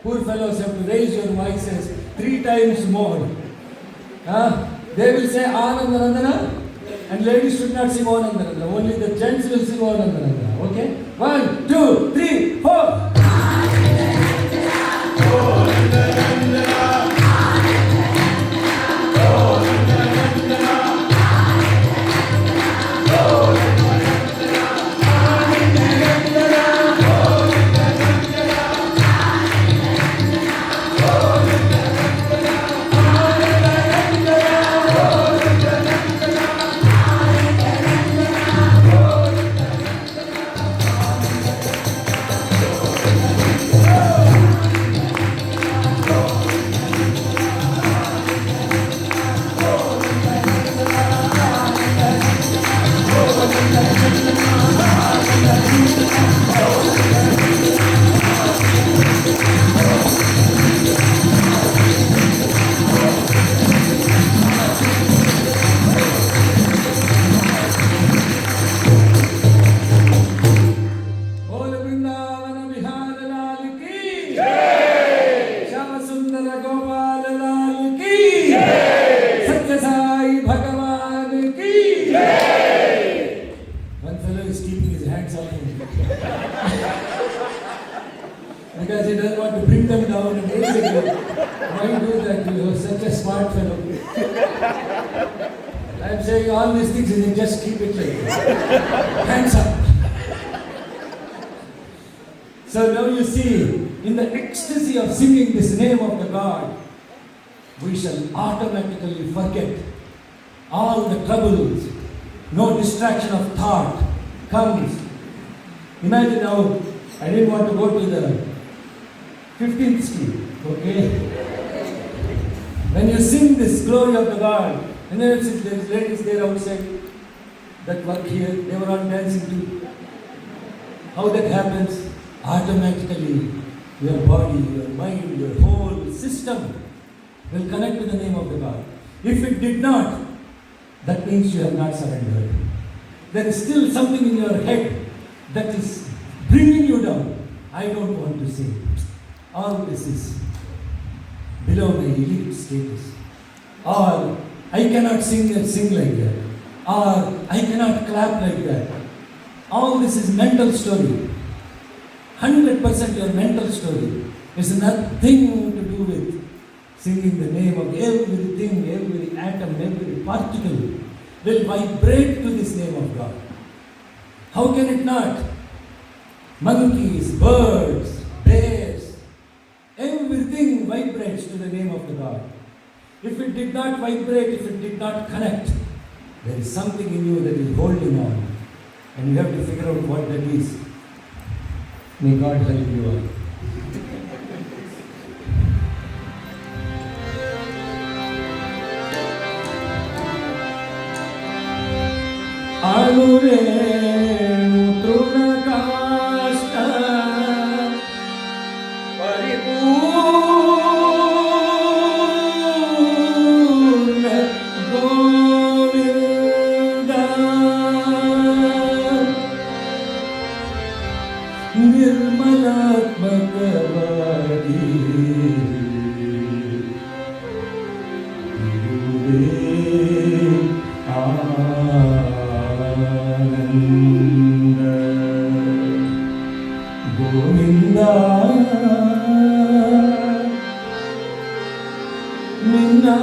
Poor fellows have to raise your voices 3 times more. They will say Anandanandana, and ladies should not sing Anandanandana. Only the gents will sing Anandanandana. Okay? 1, 2, 3, 4. लाल लाल की सत्य साई भगवान की One fellow is keeping his hands up because he doesn't want to bring them down and raise it again. Why do that? You are such a smart fellow. I am saying all these things and you just keep it like that. Hands up. So now you see, in the ecstasy of singing this name of the God, we shall automatically forget all the troubles. No distraction of thought comes. Imagine now, I didn't want to go to the 15th street, okay? When you sing this glory of the God, and then there's ladies there outside that work here, they were all dancing too. How that happens? Automatically, your body, your mind, your whole system will connect to the name of the God. If it did not, that means you have not surrendered. There is still something in your head that is bringing you down. I don't want to sing. All this is below my elite status. Or I cannot sing like that. Or I cannot clap like that. All this is mental story. 100% your mental story. It's nothing to do with singing the name of everything, every atom, every particle will vibrate to this name of God. How can it not? Monkeys, birds, bears, everything vibrates to the name of the God. If it did not vibrate, if it did not connect, there is something in you that is holding on. And you have to figure out what that is. May God help you all. Anureenu trunakasta paripurna Govinda Nirmalatmakavadi Govinda Minna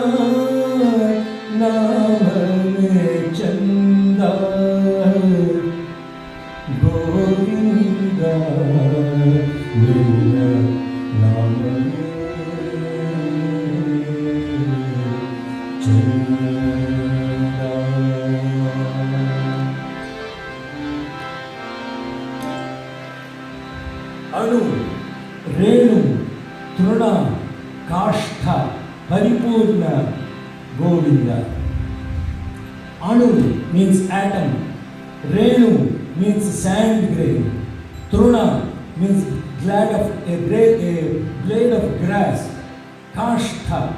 Namane Chanda Govinda Minna Namane Chanda. Anu, Renu, Truna, Kashtha, Paripurna, Govinda. Anu means atom. Renu means sand grain. Truna means blade of grass. Kashtha,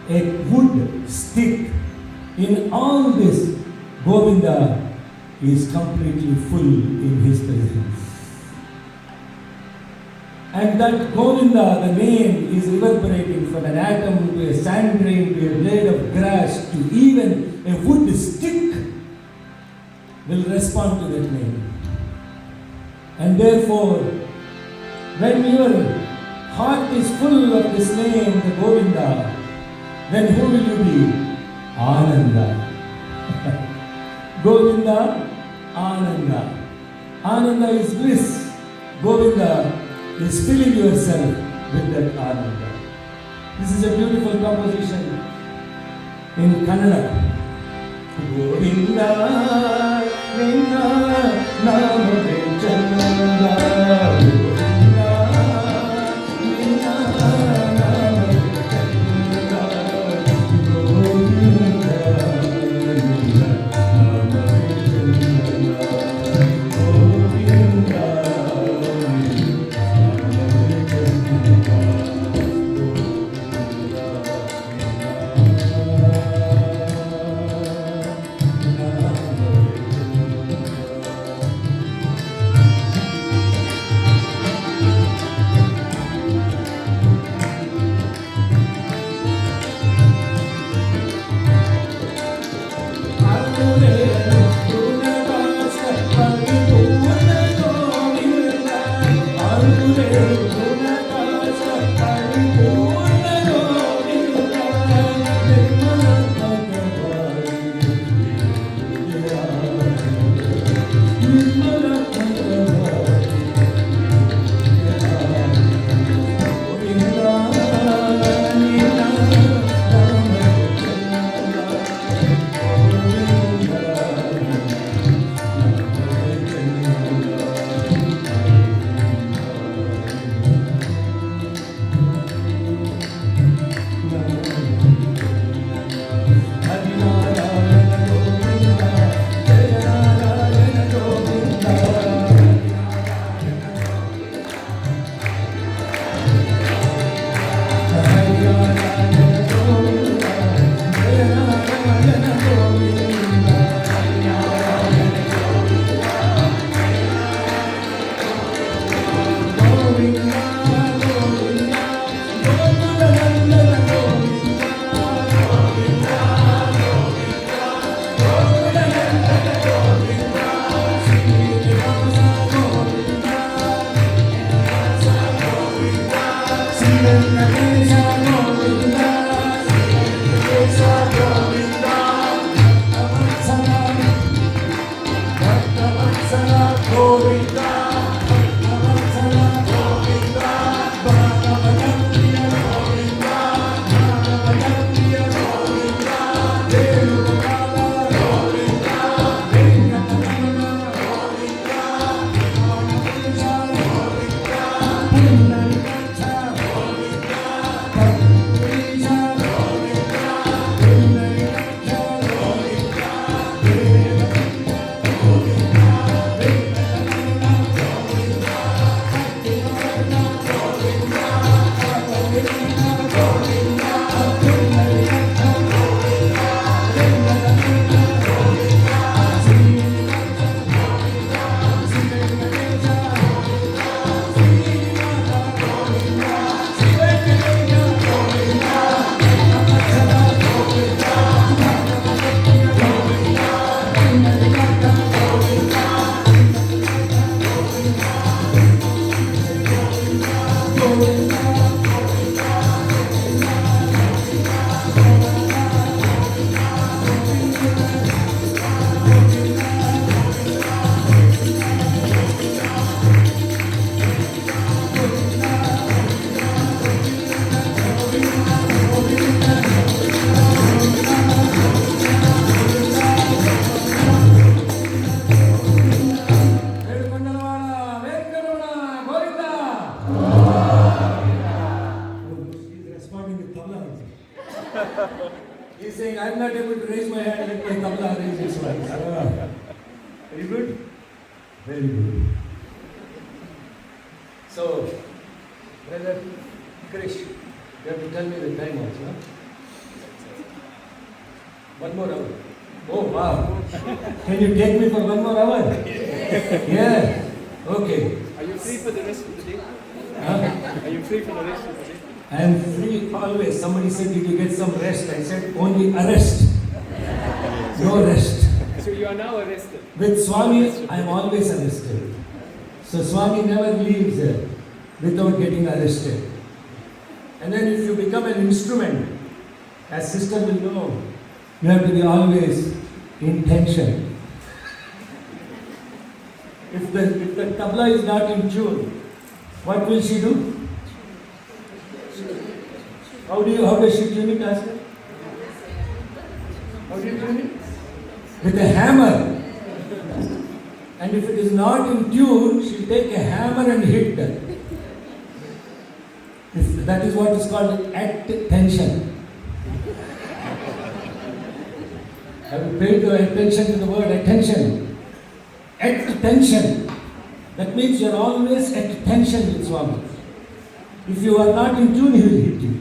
a wood stick. In all this, Govinda is completely full in his presence. And that Govinda, the name, is reverberating from an atom to a sand grain to a blade of grass to even a wood stick will respond to that name. And therefore, when your heart is full of this name, the Govinda, then who will you be? Ananda. Govinda, Ananda. Ananda is bliss. Govinda is filling yourself with that Ananda. This is a beautiful composition in Kannada. Govinda, Govinda, Namade Chanda. Govinda, Govinda, Namade Chanda. Govinda, Govinda, Namade Chanda. Govinda. He's saying, I'm not able to raise my hand, let my tabla raise his voice. Very good? Very good. So, brother Krish, you have to tell me the time also. Huh? 1 more hour. Oh, wow. Can you take me for 1 more hour? Yeah. Okay. Are you free for the rest of the day? Huh? Are you free for the rest of the day? I am free always. Somebody said, did you get some rest? I said, only arrest. No rest. So you are now arrested. With Swami, I am always arrested. So Swami never leaves without getting arrested. And then if you become an instrument, as sister will know, you have to be always in tension. If the tabla is not in tune, what will she do? How does she tune it, ask her? How do you tune it? With a hammer. And if it is not in tune, she'll take a hammer and hit her. That is what is called at-tension. Have you paid attention to the word attention? At-tension. That means you are always at tension with Swami. If you are not in tune, he will hit you.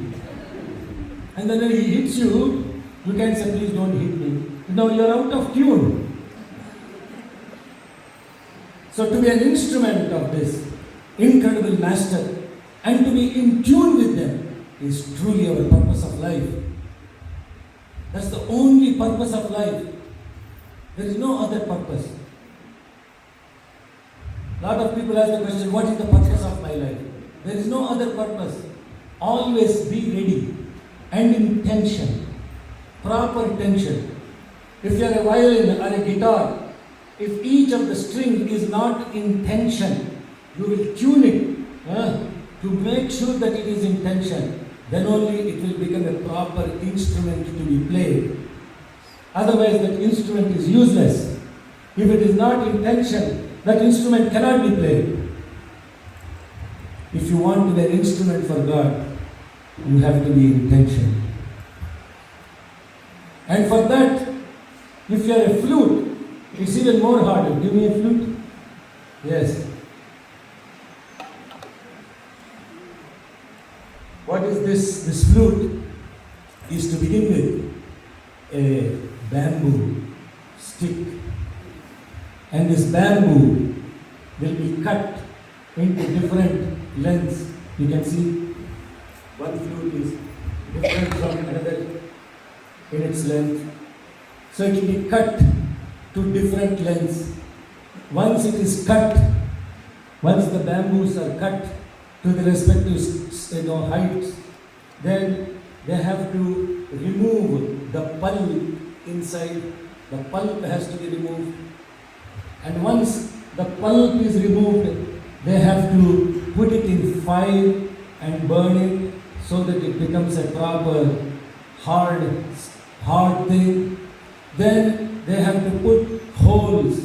And then when he hits you, you can say, please don't hit me. Now you are out of tune. So to be an instrument of this incredible master and to be in tune with them is truly our purpose of life. That's the only purpose of life. There is no other purpose. A lot of people ask the question, what is the purpose of my life? There is no other purpose. Always be ready and in tension, proper tension. If you are a violin or a guitar, if each of the string is not in tension, you will tune it to make sure that it is in tension. Then only it will become a proper instrument to be played. Otherwise, that instrument is useless. If it is not in tension, that instrument cannot be played. If you want to be an instrument for God, you have to be in tension. And for that, if you are a flute, it's even more harder. Give me a flute. Yes. What is this? This flute is to begin with a bamboo stick. And this bamboo will be cut into different lengths. You can see one flute is different from another in its length. So it will be cut to different lengths. Once it is cut, once the bamboos are cut to the respective heights, then they have to remove the pulp inside. The pulp has to be removed. And once the pulp is removed, they have to put it in fire and burn it so that it becomes a proper hard thing. Then they have to put holes,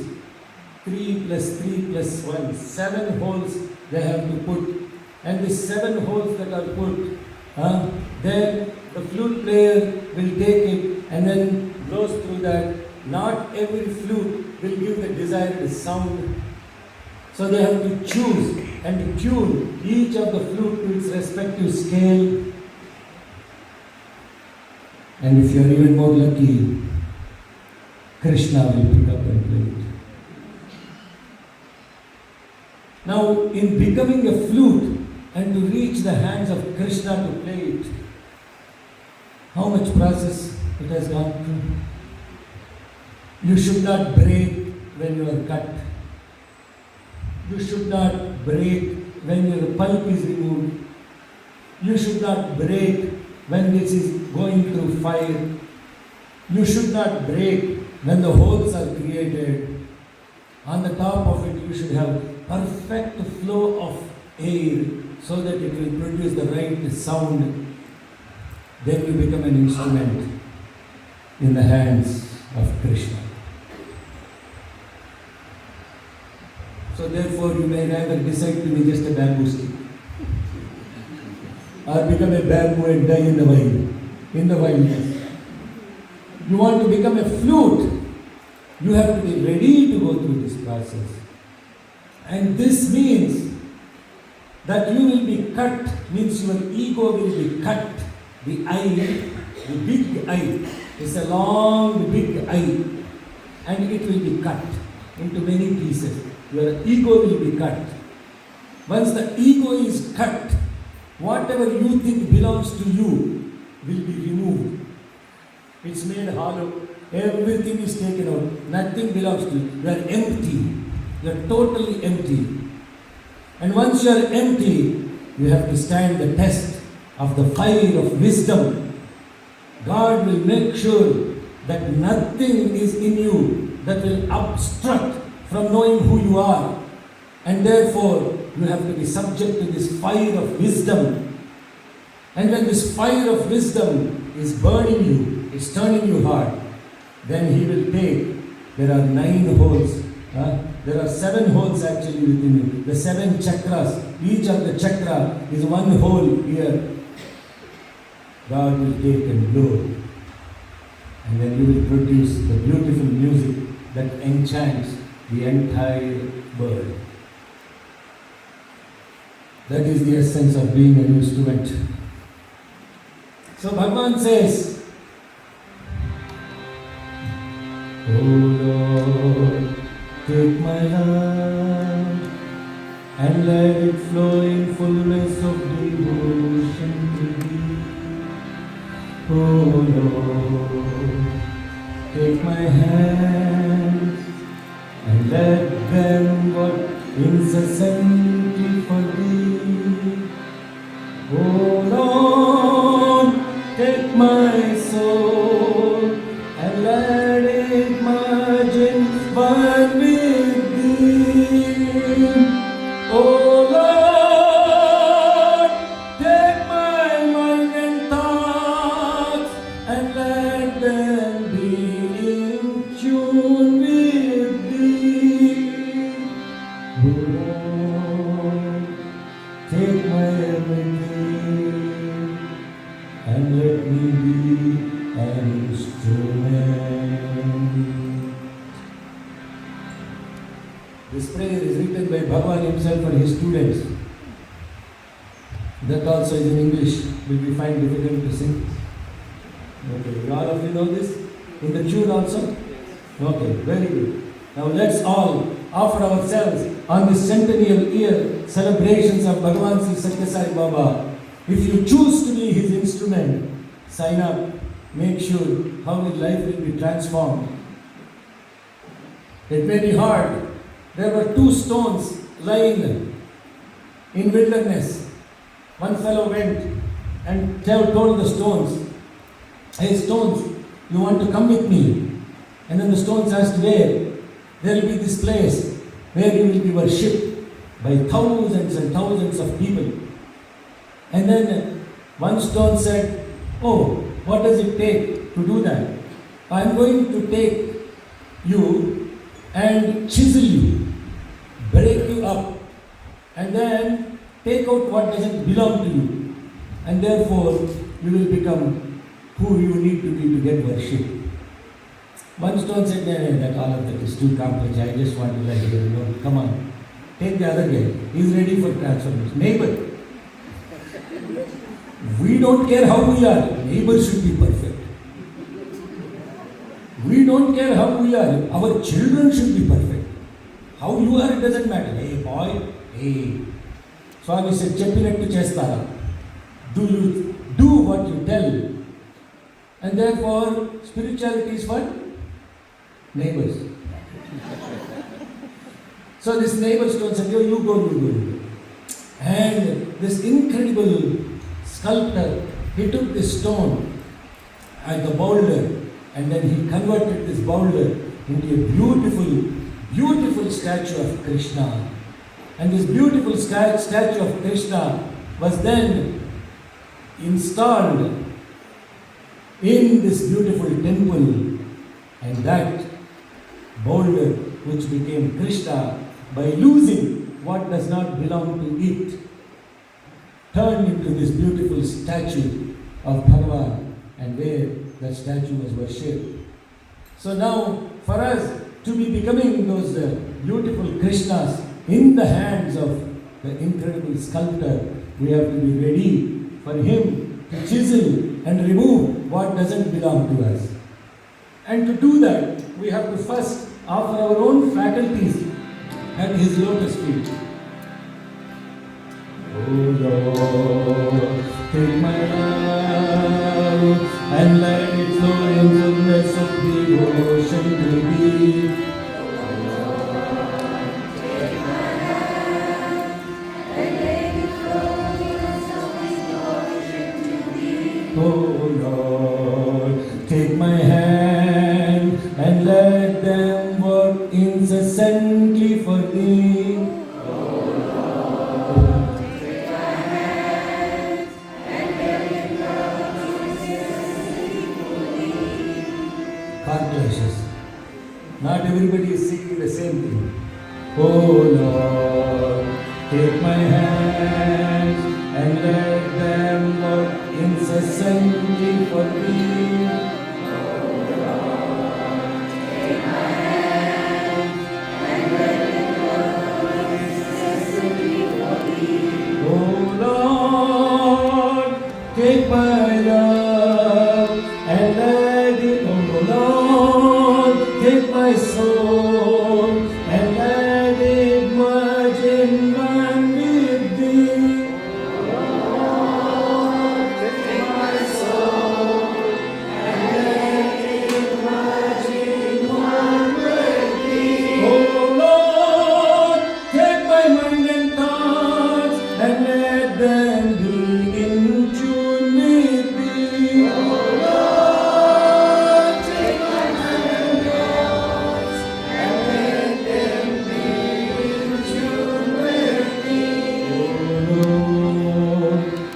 3 plus 3 plus 1, 7 holes they have to put. And the 7 holes that are put, then the flute player will take it and then blows through that. Not every flute will give the desired sound. So they have to choose and tune each of the flute to its respective scale. And if you are even more lucky, Krishna will pick up and play it. Now, in becoming a flute and to reach the hands of Krishna to play it, how much process it has gone through. You should not break when you are cut. You should not break when your pulp is removed. You should not break when this is going through fire. You should not break when the holes are created. On the top of it, you should have perfect flow of air so that it will produce the right sound. Then you become an instrument in the hands of Krishna. So therefore, you may rather decide to be just a bamboo stick or become a bamboo and die in the vine. in the wilderness. You want to become a flute, you have to be ready to go through this process. And this means that you will be cut, means your ego will be cut. The eye, the big eye, is a long, big eye, and it will be cut into many pieces. Your ego will be cut. Once the ego is cut, whatever you think belongs to you will be removed. It's made hollow. Everything is taken out. Nothing belongs to you. You are empty. You are totally empty. And once you are empty, you have to stand the test of the fire of wisdom. God will make sure that nothing is in you that will obstruct from knowing who you are. And therefore, you have to be subject to this fire of wisdom. And when this fire of wisdom is burning you, it's turning you hard, then He will take, there are 9 holes. There are 7 holes actually within you. The 7 chakras, each of the chakra is 1 hole here. God will take and blow. And then you will produce the beautiful music that enchants the entire world. That is the essence of being an instrument. So Bhagavan says, "O Lord, take my heart and let it flow in fullness of devotion to Thee. O Lord, take my hands and let them work incessantly for Thee. O Lord, take my soul and let it merge in one with Thee. O Lord, take my mind and thoughts and let them be in tune with Thee. O Lord, take my everything and let me be an instrument." This prayer is written by Bhagavan himself for his students. That also is in English. Will we find difficult to sing? Okay, all of you know this? In the tune also? Okay, very good. Now let's all offer ourselves on this centennial year celebrations of Bhagavan Sri Satya Sai Baba. If you choose to be his instrument, sign up. Make sure how your life will be transformed. It may be hard. There were 2 stones lying in wilderness. One fellow went and told the stones, "Hey stones, you want to come with me?" And then the stones asked, "Where?" "There will be this place where you will be worshipped by thousands and thousands of people." And then one stone said, "Oh, what does it take to do that? I am going to take you and chisel you, break you up, and then take out what doesn't belong to you. And therefore, you will become who you need to be to get worship." One stone said, "No, that all of that is too complex. I just want to let you know. Come on, take the other guy. He's ready for transformation." Neighbor. We don't care how we are. Neighbors should be perfect. We don't care how we are. Our children should be perfect. How you are, it doesn't matter. Hey boy, hey. Swami said, "Cheppinattu chestara." Do you do what you tell? And therefore, spirituality is for neighbors. So this neighbor stone said, "You go. And this incredible sculptor, he took this stone and the boulder, and then he converted this boulder into a beautiful statue of Krishna. And this beautiful statue of Krishna was then installed in this beautiful temple, and that boulder, which became Krishna, by losing what does not belong to it, turned into this beautiful statue of Bhagavan and where that statue was shaped. So now, for us to be becoming those beautiful Krishnas in the hands of the incredible sculptor, we have to be ready for him to chisel and remove what doesn't belong to us. And to do that, we have to first offer our own faculties at his lotus feet. Oh Lord, take my love and let it flow in fullness of devotion to thee. Oh Lord, take my hand and let them work incessantly for thee. Oh Lord, take my hand and let them work incessantly for thee. God bless us. Not everybody is seeking the same thing. Oh Lord, take my hand and let them work incessantly for thee. Oh Lord, take my hand and let them work incessantly for thee. Oh Lord, take my love and let it, oh Lord, take my soul and let it merge in one with thee.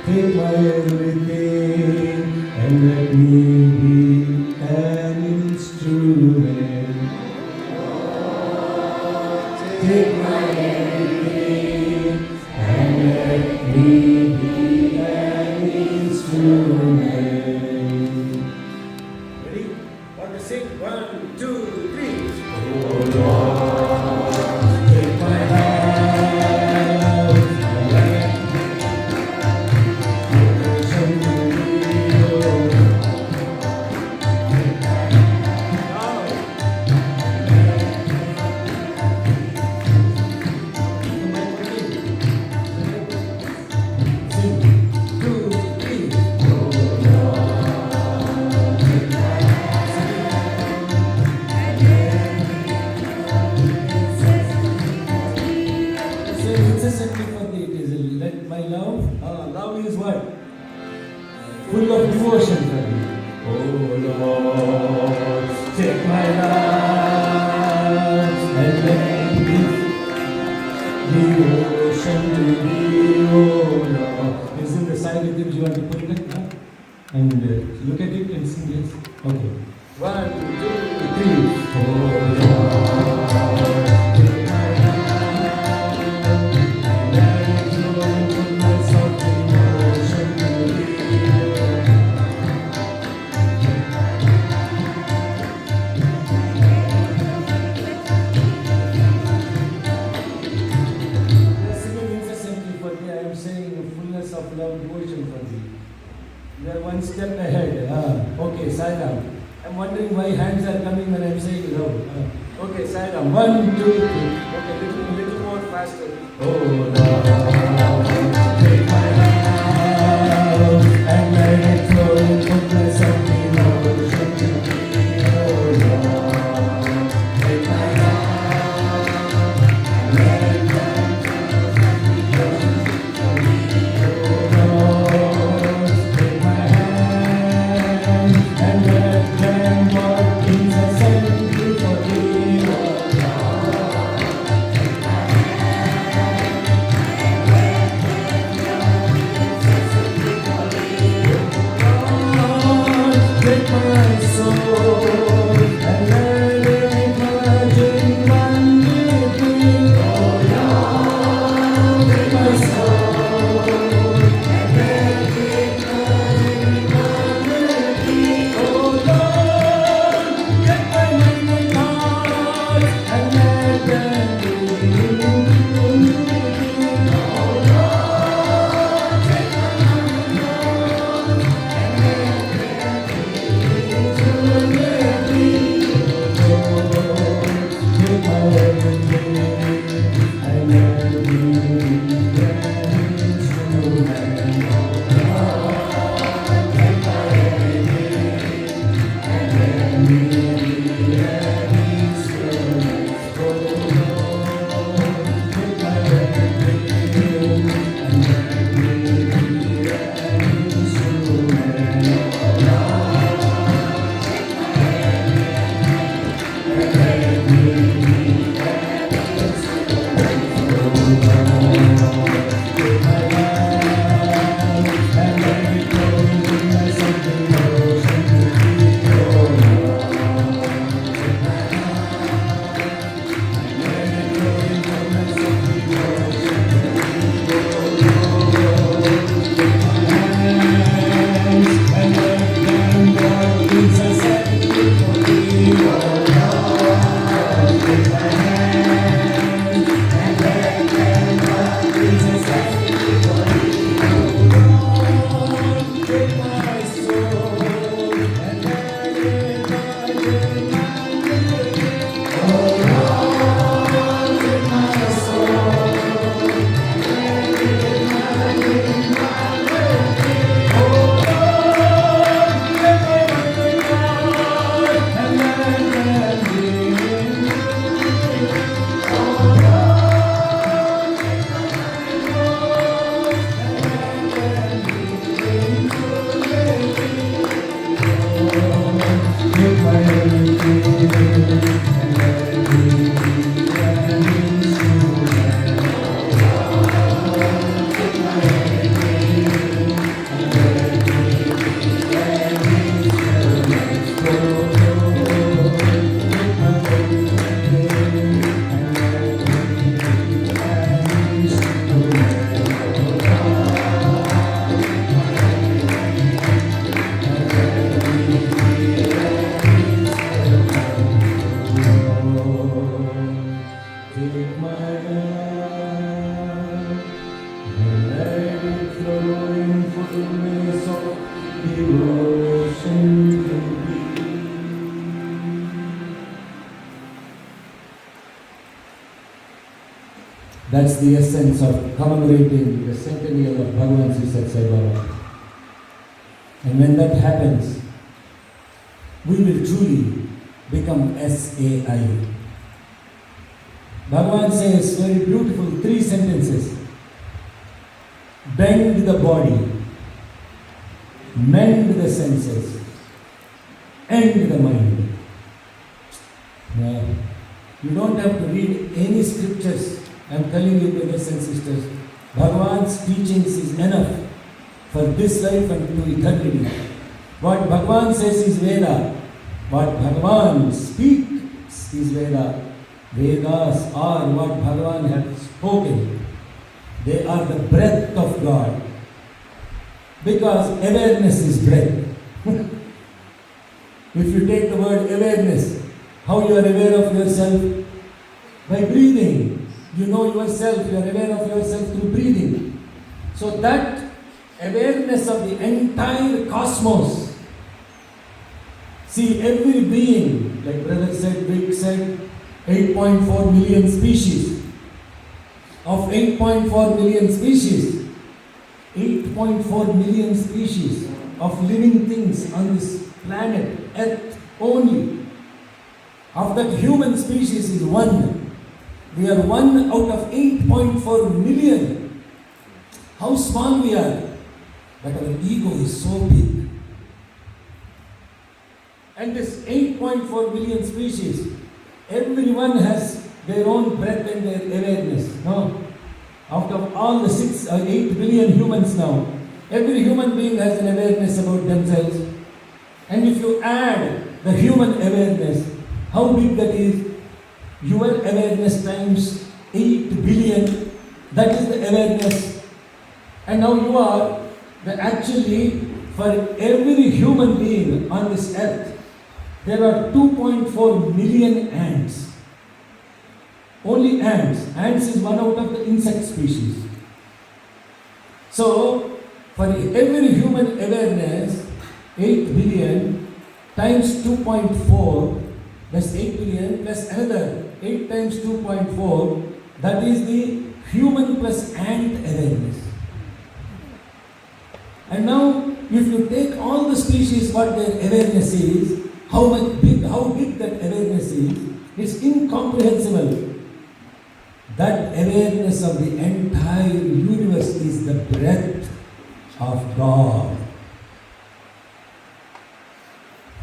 Take my everything and let me be an instrument. Ready? Want to sing? 1, 2, 3. Oh Lord, take my hand and let devotion to thee, oh Lord. Love is what? Full of devotion for you. Oh Lord, take my love and let me devotion to thee. Oh Lord. This is the side rhythms you want to put it, huh? And look at it and sing it. Okay. 1, 2, 3. Oh Lord. You are one step ahead. Okay, side down. I'm wondering why hands are coming when I'm saying love. Okay, side down. 1, 2, 3. Okay, little more faster. Oh Lord, take my love and let it flow in fullness of devotion to thee. Oh Lord, take my love and let it flow in fullness of devotion to thee. Oh Lord, take my hand and let them work incessantly for thee. Oh Lord, take my hand and let them work incessantly for thee. Oh Lord, take my soul and let it merge in one with thee. Oh Lord, take my soul and let it merge in one with thee. take my everything and let me be an instrument of God. Take my everything and let me be an instrument of God. Take my everything and let me be an instrument of God. Take my hand and let it flow in fullness of devotion to thee. That's the essence of commemorating the centennial of Bhagavan Sri Sat Sai Baba. And when that happens, we will truly become SAI. Bhagavan says very beautiful 3 sentences. Bend the body, mend the senses, end the mind. Now, you don't have to read any scriptures. I'm telling you, brothers and sisters, Bhagavan's teachings is enough for this life and to eternity. What Bhagavan says is Veda. What Bhagavan speaks is Veda. Vedas are what Bhagavan has spoken. They are the breath of God. Because awareness is breath. If you take the word awareness, how you are aware of yourself? By breathing. You know yourself, you are aware of yourself through breathing. So that awareness of the entire cosmos. See, every being, like brother said, Vic said, 8.4 million species. Of 8.4 million species, 8.4 million species of living things on this planet, Earth only. Of that, human species is 1. We are 1 out of 8.4 million. How small we are. But our ego is so big. And this 8.4 million species, everyone has their own breath and their awareness. No? Out of all the 6 or 8 billion humans now, every human being has an awareness about themselves. And if you add the human awareness, how big that is? Your awareness times 8 billion, that is the awareness. And now you are actually, for every human being on this earth, there are 2.4 million ants. Only ants. Ants is 1 out of the insect species. So, for every human awareness, 8 billion times 2.4, that's 8 billion plus another 8 times 2.4, that is the human plus ant awareness. And now, if you take all the species, what their awareness is, how big that awareness is, it's incomprehensible. That awareness of the entire universe is the breath of God.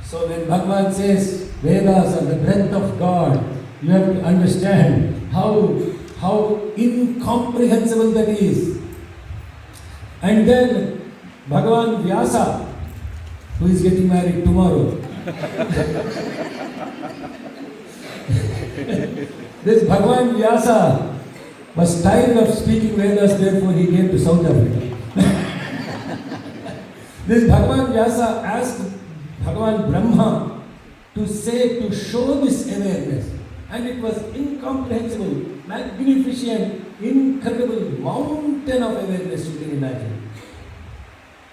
So when Bhagavan says Vedas are the breath of God, you have to understand how incomprehensible that is. And then Bhagavan Vyasa, who is getting married tomorrow, this Bhagavan Vyasa was tired of speaking Vedas, therefore he came to South Africa. This Bhagavan Vyasa asked Bhagavan Brahma to show this awareness. And it was incomprehensible, magnificent, incredible mountain of awareness you can imagine.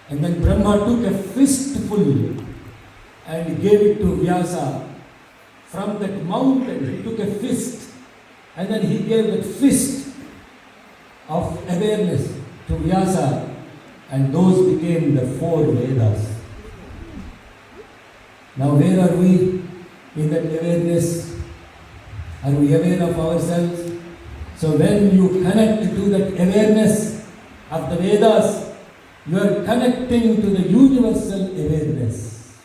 And then Brahma took a fistful and gave it to Vyasa. From that mountain, he took a fist and then he gave that fist of awareness to Vyasa, and those became the 4 Vedas. Now where are we in that awareness? Are we aware of ourselves? So when you connect to that awareness of the Vedas, you are connecting to the universal awareness.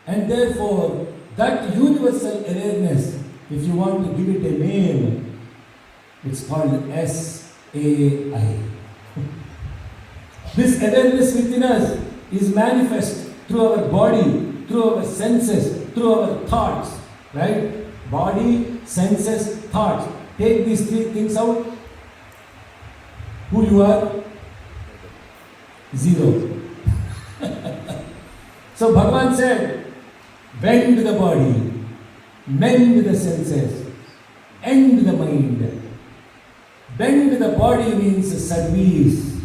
And therefore, that universal awareness, if you want to give it a name, it's called SAI. This awareness within us is manifest through our body, through our senses, through our thoughts, right? Body, senses, thoughts. Take these three things out. Who you are? Zero. So Bhagavan said, bend the body, mend the senses, end the mind. Bend the body means service.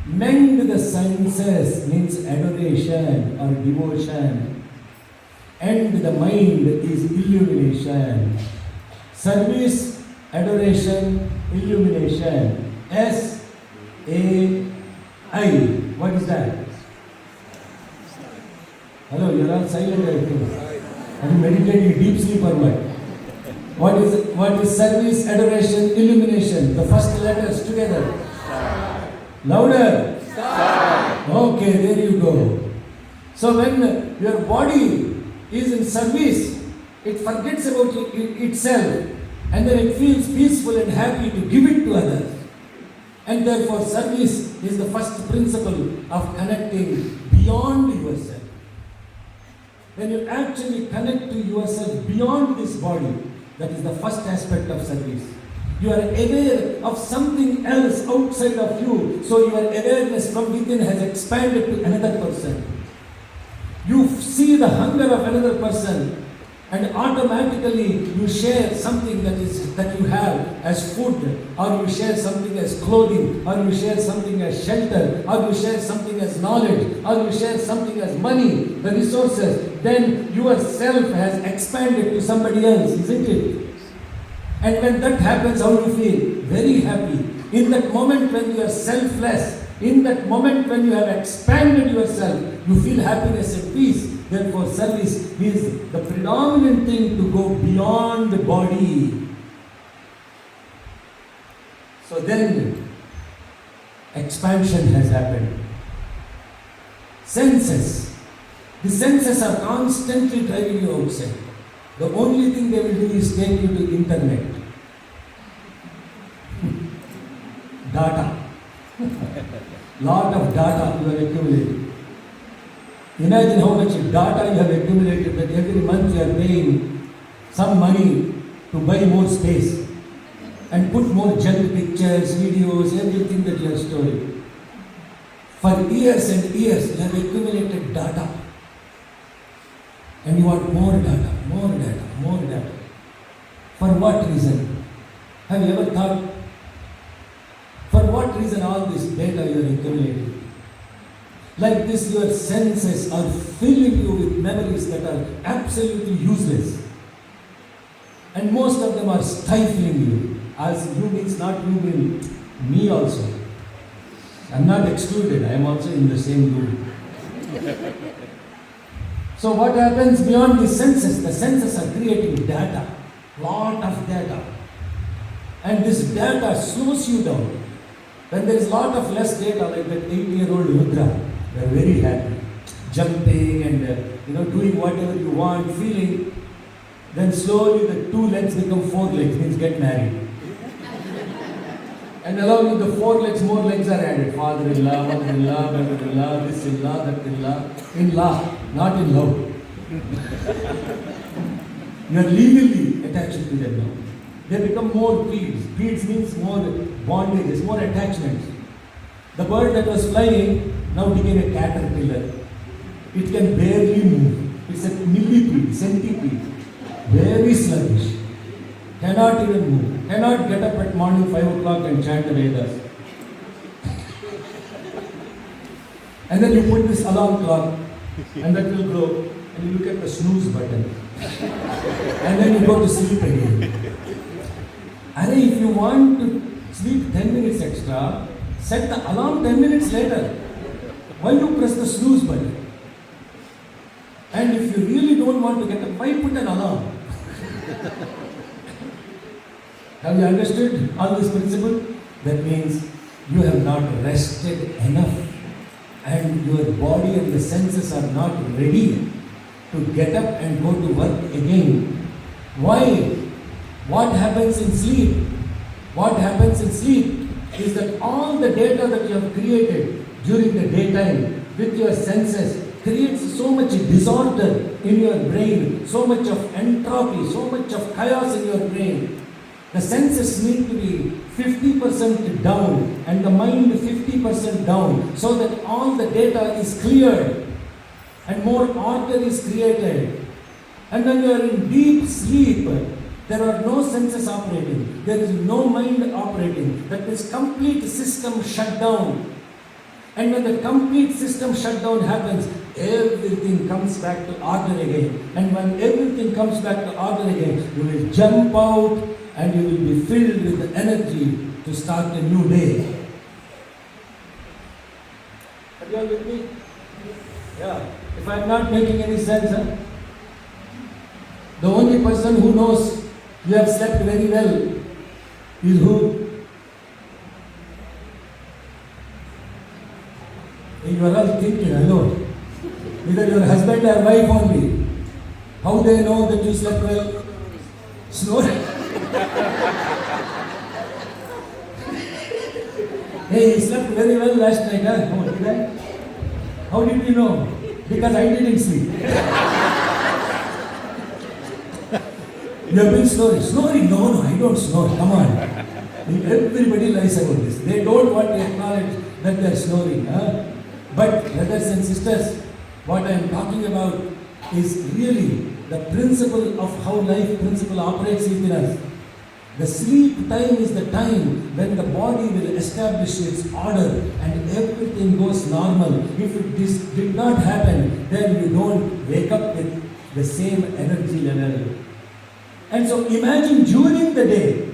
Mend the senses means adoration or devotion. End the mind is illumination. Service, adoration, illumination. S-A-I. What is that? Hello, you are all silent. Are you meditating deep sleep or what? What is service, adoration, illumination? The first letters together. Louder. Okay, there you go. So when your body is in service, it forgets about itself, and then it feels peaceful and happy to give it to others. And therefore service is the first principle of connecting beyond yourself. When you actually connect to yourself beyond this body, that is the first aspect of service. You are aware of something else outside of you, so your awareness from within has expanded to another person. You see the hunger of another person, and automatically you share something that you have as food, or you share something as clothing, or you share something as shelter, or you share something as knowledge, or you share something as money, the resources. Then yourself has expanded to somebody else, isn't it? And when that happens, how do you feel? Very happy. In that moment when you are selfless, in that moment when you have expanded yourself, you feel happiness and peace. Therefore, service is the predominant thing to go beyond the body. So then, expansion has happened. Senses. The senses are constantly driving you outside. The only thing they will do is take you to internet. Data. Lot of data you have accumulated. Imagine how much data you have accumulated that every month you are paying some money to buy more space and put more junk pictures, videos, everything that you are storing. For years and years you have accumulated data. And you want more data, more data, more data. For what reason? Have you ever thought, for what reason all this data you are accumulating? Like this, your senses are filling you with memories that are absolutely useless. And most of them are stifling you. As you means not you mean me also. I'm not excluded, I am also in the same group. So what happens beyond the senses? The senses are creating data, lot of data. And this data slows you down. When there is lot of less data, like that 8-year-old Rudra, they are very happy, jumping and doing whatever you want, feeling. Then slowly the 2 legs become 4 legs, means get married. And along with the 4 legs, more legs are added. Father-in-law, mother-in-law, brother-in-law, this-in-law, that-in-law. In-law, not in love. You are legally attached to them now. They become more beads. Beads means more bondages, more attachments. The bird that was flying now became a caterpillar. It can barely move. It's a millipede, centipede. Very sluggish. Cannot even move. Cannot get up at morning 5 o'clock and chant the Vedas. And then you put this alarm clock and that will go and you look at the snooze button. And then you go to sleep again. And if you want to sleep 10 minutes extra, set the alarm 10 minutes later. Why you press the snooze button? And if you really don't want to get up, why put an alarm? Have you understood all this principle? That means you have not rested enough and your body and the senses are not ready. to get up and go to work again. Why? What happens in sleep? What happens in sleep is that all the data that you have created during the daytime with your senses creates so much disorder in your brain, so much of entropy, so much of chaos in your brain. The senses need to be 50% down and the mind 50% down so that all the data is cleared and more order is created. And when you are in deep sleep, there are no senses operating. There is no mind operating. That is complete system shut down. And when the complete system shutdown happens, everything comes back to order again. And when everything comes back to order again, you will jump out and you will be filled with the energy to start a new day. Are you all with me? Yeah. If I am not making any sense, huh? The only person who knows you have slept very well is who? You are all thinking, I know. Either your husband or wife only. How they know that you slept well? Snoring. Hey, he slept very well last night, huh? Oh, did I? How did you know? Because I didn't sleep. You have been snoring. Snoring? No, I don't snore. Come on. Everybody lies about this. They don't want to acknowledge that they are snoring. Huh? But, brothers and sisters, what I am talking about is really the principle of how life principle operates within us. The sleep time is the time when the body will establish its order and everything goes normal. If this did not happen, then you don't wake up with the same energy level. And so imagine during the day,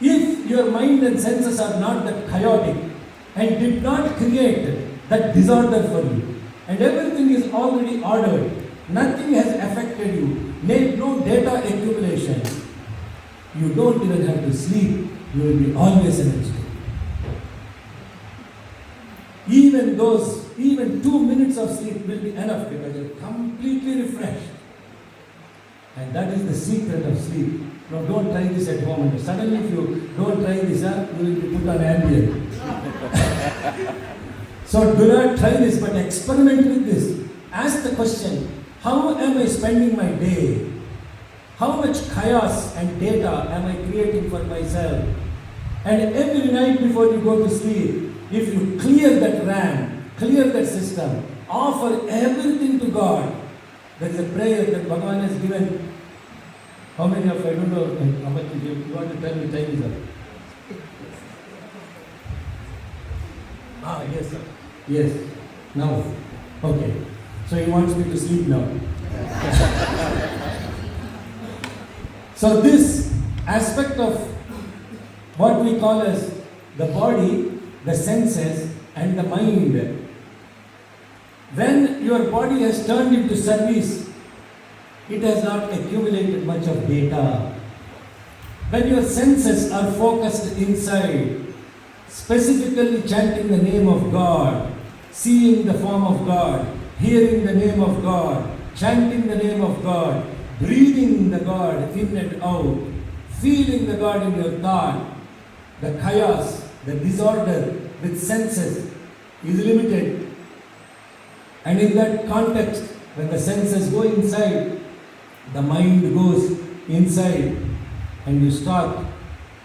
if your mind and senses are not that chaotic and did not create that disorder for you, and everything is already ordered, nothing has affected you, made no data accumulation, you don't even have to sleep, you will be always energetic. Even 2 minutes of sleep will be enough because you're completely refreshed. And that is the secret of sleep. Now don't try this at home. And suddenly if you don't try this, you will be put on Ambien. So do not try this, but experiment with this. Ask the question, how am I spending my day? How much chaos and data am I creating for myself? And every night before you go to sleep, if you clear that RAM, clear that system, offer everything to God. There is a prayer that Bhagavan has given. How many of you, I don't know how much you want to tell me time is up. Yes sir. Yes. Now. Okay. So he wants me to sleep now. So this aspect of what we call as the body, the senses and the mind, when your body has turned into service, it has not accumulated much of data. When your senses are focused inside, specifically chanting the name of God, seeing the form of God, hearing the name of God, chanting the name of God, breathing the God in and out, feeling the God in your thought, the chaos, the disorder with senses is limited. And in that context, when the senses go inside, the mind goes inside and you start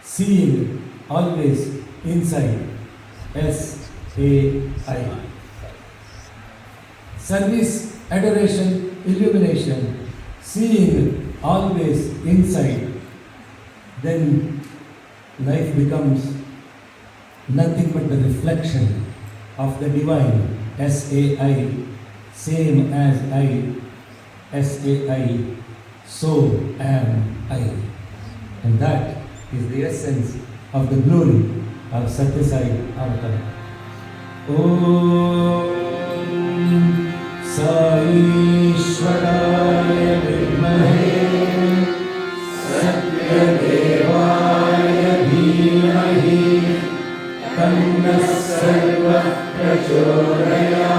seeing always inside. S-A-I. Service, adoration, illumination, seeing always inside. Then life becomes nothing but the reflection of the divine. S-A-I, same as I, S-A-I, so am I. And that is the essence of the glory of Satyasai Avatar. Om Sai Ishwaraya Vidmahe Satyadevaya Dhimahi Tanna Sarva Prachodayat.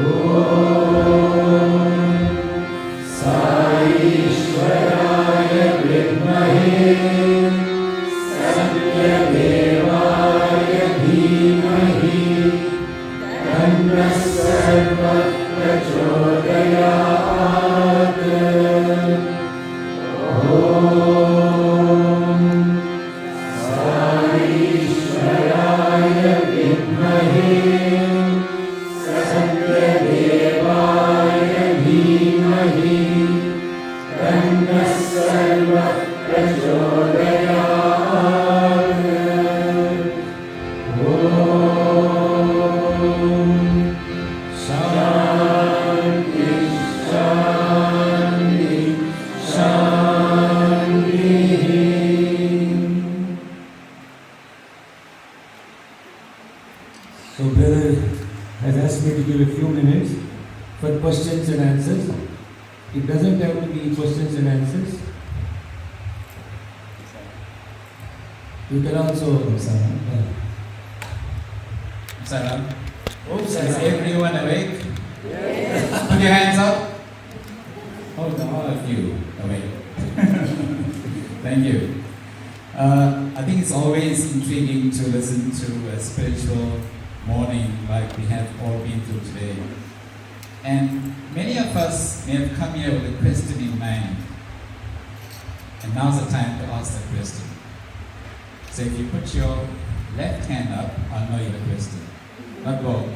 Om So brother has asked me to give a few minutes for questions and answers. It doesn't have to be questions and answers. You can also Salam. Oops, Is everyone awake? Yes. Put your hands up. All of you awake. Thank you. I think it's always intriguing to listen to a spiritual morning like we have all been through today. And many of us may have come here with a question in mind. And now's the time to ask that question. So if you put your left hand up, I'll know your question. Not both.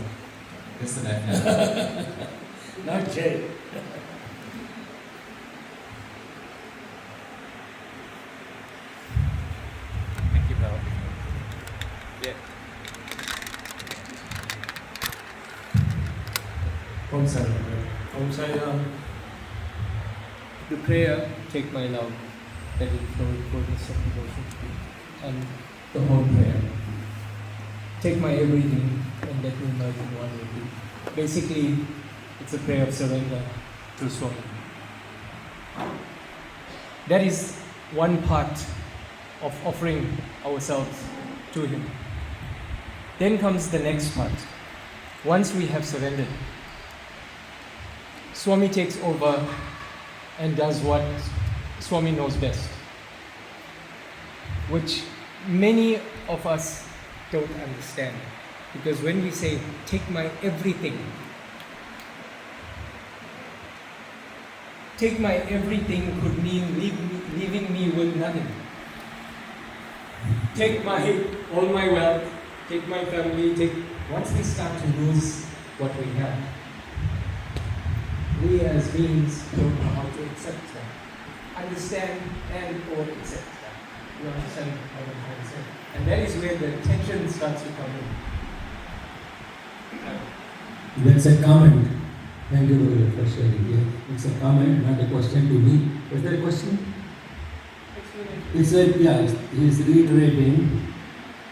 Just the left hand. Not yet. Thank you, pal. Yeah. Om Sai Ram. Om Sai Ram. The prayer, take my love, that is flowing for the second devotion, and the whole prayer. Take my everything and let me merge in one with you. Basically, it's a prayer of surrender to Swami. That is one part of offering ourselves to Him. Then comes the next part. Once we have surrendered, Swami takes over and does what Swami knows best, which many of us don't understand. Because when we say, take my everything could mean leaving me with nothing. Take all my wealth, take my family, once we start to lose what we have, we as beings don't know how to accept that. Understand and or accept that. You understand what I'm trying to say? And that is where the tension starts to come in. That's a comment. Thank you very much for sharing. Yeah. It's a comment, not a question to me. Was there a question? It's like, yeah, he's reiterating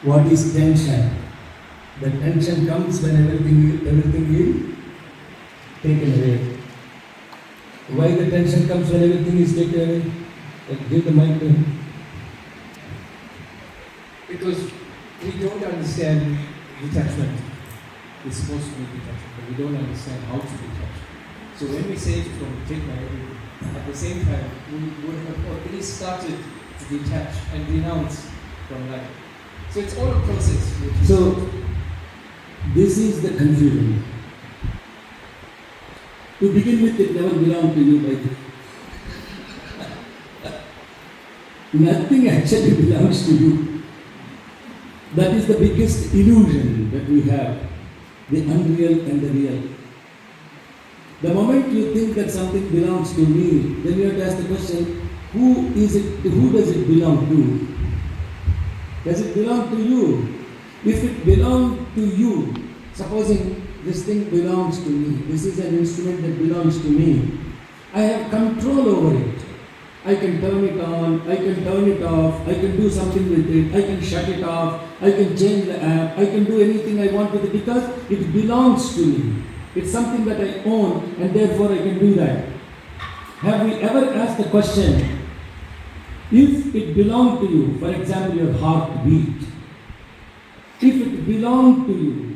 what is tension. The tension comes when everything is taken away. Why the tension comes when everything is taken away? Give the mic to him. Because we don't understand detachment. It's supposed to be detachment, but we don't understand how to detach. So when we say from take my everything, at the same time, we would have already started to detach and renounce from life. So it's all a process. So, this is the confusion. To begin with, it never belonged to you by the Nothing actually belongs to you. That is the biggest illusion that we have, the unreal and the real. The moment you think that something belongs to me, then you have to ask the question, who does it belong to? Does it belong to you? If it belonged to you, supposing this thing belongs to me, this is an instrument that belongs to me, I have control over it. I can turn it on, I can turn it off, I can do something with it, I can shut it off, I can change the app, I can do anything I want with it because it belongs to me. It's something that I own and therefore I can do that. Have we ever asked the question, if it belonged to you, for example your heartbeat, if it belonged to you,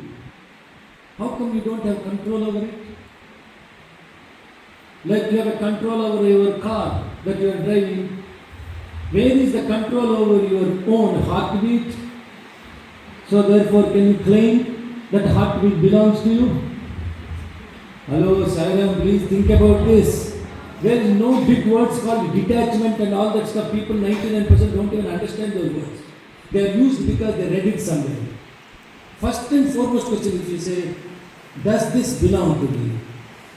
how come you don't have control over it? Like you have a control over your car that you are driving. Where is the control over your own heartbeat? So therefore can you claim that heartbeat belongs to you? Hello, Sairam, please think about this. There is no big words called detachment and all that stuff. People, 99% don't even understand those words. They are used because they read it somewhere. First and foremost question, if you say, does this belong to me?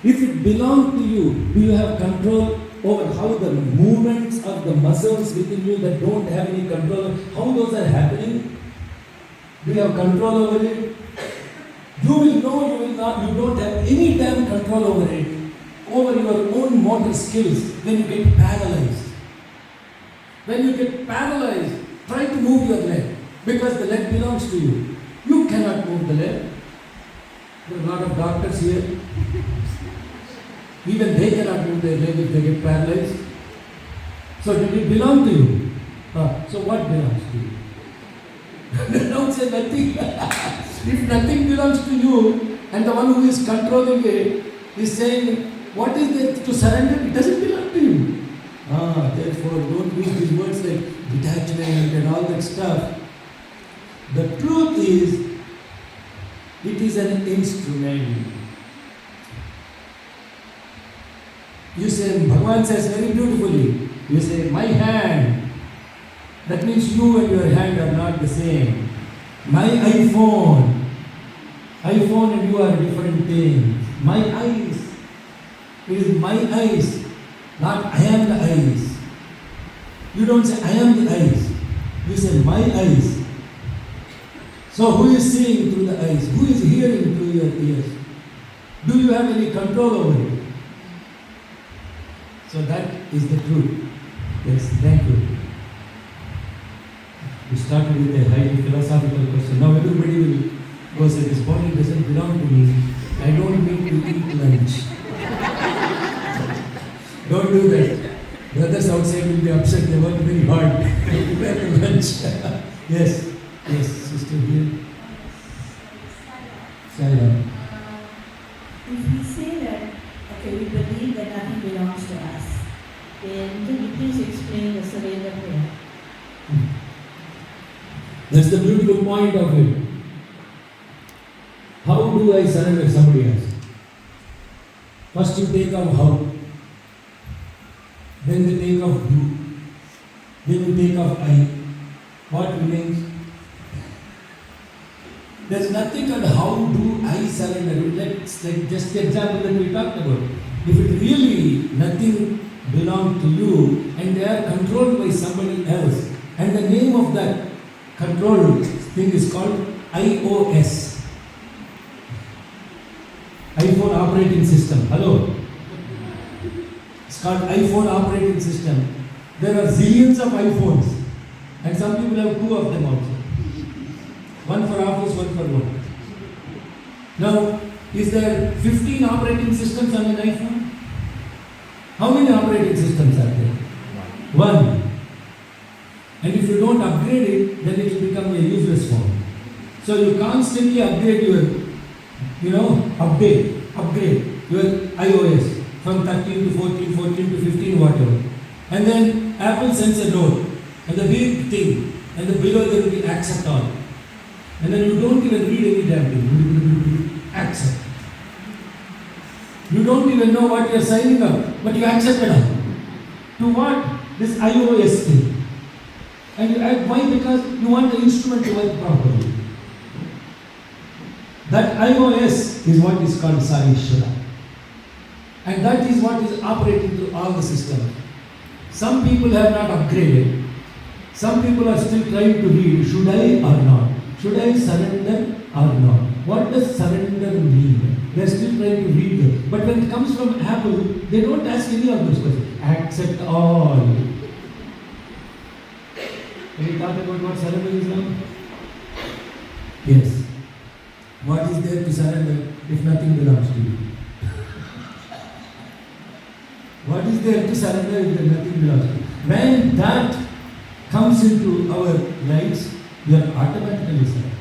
If it belongs to you, do you have control over how the movements of the muscles within you that don't have any control, how those are happening? Do you have control over it? You will know, you will not, you don't have any damn control over it, over your own motor skills when you get paralyzed. When you get paralyzed, try to move your leg because the leg belongs to you. You cannot move the leg. There are a lot of doctors here. Even they cannot move their leg if they get paralyzed. So did it belong to you? So what belongs to you? Don't say nothing. If nothing belongs to you and the one who is controlling it is saying, what is there to surrender? It doesn't belong to you. Therefore, don't use these words like detachment and all that stuff. The truth is, it is an instrument. You say, Bhagavan says very beautifully, you say, my hand. That means you and your hand are not the same. My iPhone and you are different things. My eyes, it is my eyes, not I am the eyes. You don't say I am the eyes. You say my eyes. So who is seeing through the eyes? Who is hearing through your ears? Do you have any control over it? So that is the truth. Yes, thank you. We started with a highly philosophical question. Now everybody will go say, this body doesn't belong to me. I don't need to eat lunch. Don't do that. The others outside will be upset. They work very hard to prepare the lunch. Yes, sister here. Saira. If we say that, okay, we believe that nothing belongs to us, then can you please explain the surrender prayer? That's the beautiful point of it. How do I surrender? Somebody else. First you take off how. Then you take off do. Then you take off I. What remains? There's nothing on how do I surrender. Let's like just the example that we talked about. If it really nothing belongs to you and they are controlled by somebody else, and the name of that control thing is called iOS. iPhone operating system. Hello. It's called iPhone operating system. There are zillions of iPhones and some people have two of them also. One for office, one for work. Now, is there 15 operating systems on an iPhone? How many operating systems are there? One. And if you don't upgrade it, then it will become a useless phone. So you constantly upgrade upgrade your iOS from 13 to 14, 14 to 15, whatever. And then Apple sends a note, and the big thing, and the below there will be accept all. And then you don't even read any damn thing. Accept. You don't even know what you are signing up, but you accept it all. To what? This iOS thing. And you add why? Because you want the instrument to work properly. That iOS is what is called Sarishwara. And that is what is operating through all the systems. Some people have not upgraded. Some people are still trying to read, should I or not? Should I surrender or not? What does surrender mean? They are still trying to read it. But when it comes from Apple, they don't ask any of those questions. Accept all. Can you talk about what surrender is now? Yes. What is there to surrender if nothing belongs to you? What is there to surrender if nothing belongs to you? When that comes into our lives, you are automatically surrendered.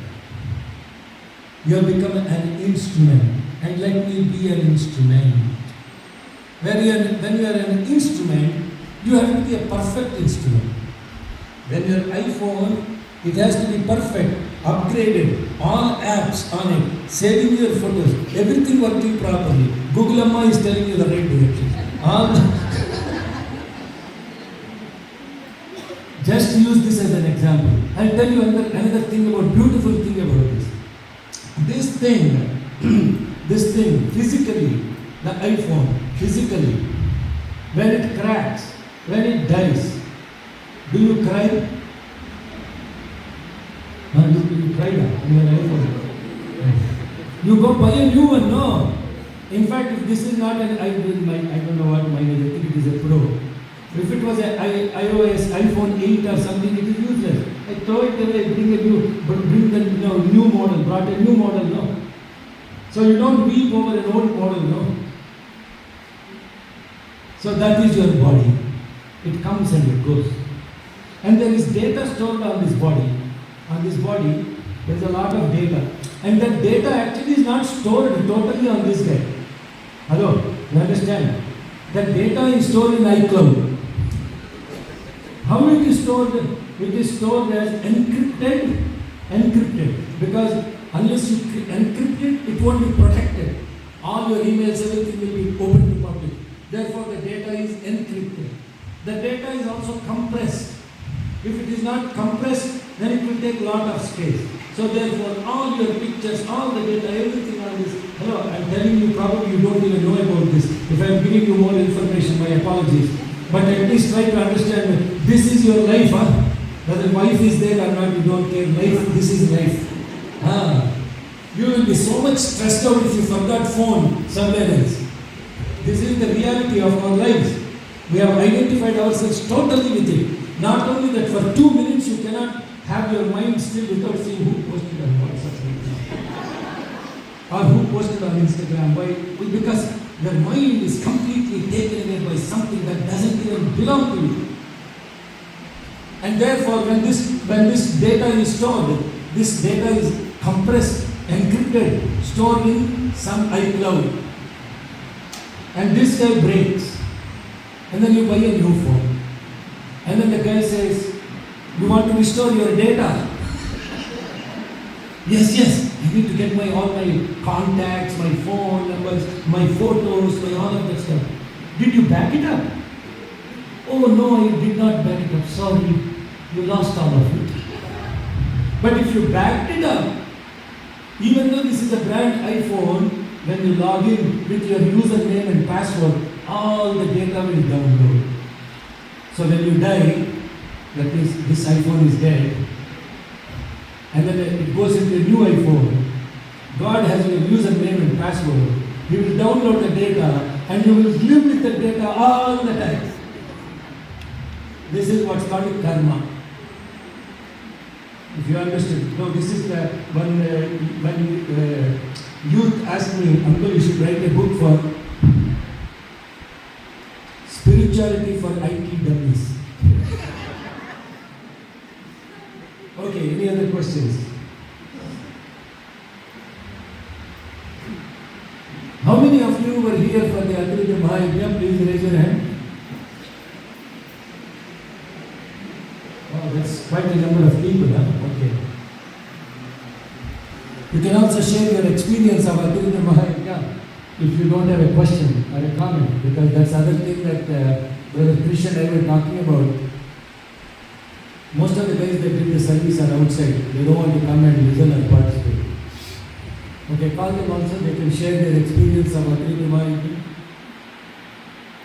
You have become an instrument. And let me be an instrument. When you are an instrument, you have to be a perfect instrument. When your iPhone, it has to be perfect. upgraded, all apps on it, saving your photos, everything working properly. Google Amma is telling you the right direction. Just use this as an example. I'll tell you another thing about, beautiful thing about this. This thing, physically, the iPhone, physically, when it cracks, when it dies, do you cry? You cry now, in your iPhone. You go buy a new one, no. In fact, if this is not an I don't know what mine is, I think it is a Pro. If it was an iOS, iPhone 8 or something, it is useless. I throw it away, bring the new model, brought a new model, no. So you don't weep over an old model, no. So that is your body. It comes and it goes. And there is data stored on this body. On this body, there is a lot of data. And that data actually is not stored totally on this guy. Hello, you understand? That data is stored in iCloud. How it is stored? It is stored as encrypted. Because unless you encrypt it, it won't be protected. All your emails, everything will be open to public. Therefore, the data is encrypted. The data is also compressed. If it is not compressed, then it will take a lot of space. So therefore, all your pictures, all the data, everything on this. Hello, I'm telling you, probably you don't even know about this. If I'm giving you more information, my apologies. But at least try to understand that this is your life, huh? Whether wife is there or not, you don't care. Life, this is life. You will be so much stressed out if you forgot phone somewhere else. This is the reality of our lives. We have identified ourselves totally with it. Not only that, for 2 minutes you cannot have your mind still without seeing who posted on WhatsApp or who posted on Instagram. Why? Well, because your mind is completely taken away by something that doesn't even belong to you. And therefore, when this data is stored, this data is compressed, encrypted, stored in some iCloud. And this guy breaks. And then you buy a new phone. And then the guy says, you want to restore your data? Yes, I need to get all my contacts, my phone numbers, my photos, my all of that stuff. Did you back it up? Oh no, I did not back it up. Sorry, you lost all of it. But if you backed it up, even though this is a brand iPhone, when you log in with your username and password, all the data will download. So when you die, that is, this iPhone is dead, and then it goes into a new iPhone. God has your username and password. He will download the data, and you will live with the data all the time. This is what's called karma. If you understood. No, this is the when youth asked me, Uncle, you should write a book for spirituality for IT dummies. Okay, any other questions? How many of you were here for the Advaita Mahayajna? Please raise your hand. Oh, that's quite a number of people, huh? Okay. You can also share your experience of Advaita Mahayajna if you don't have a question or a comment, because that's other thing that Brother Krish and I were talking about. Most of the guys that did the service are outside. They don't want to come and listen or participate. Okay, call them also. They can share their experience of Advaita Mahayajna.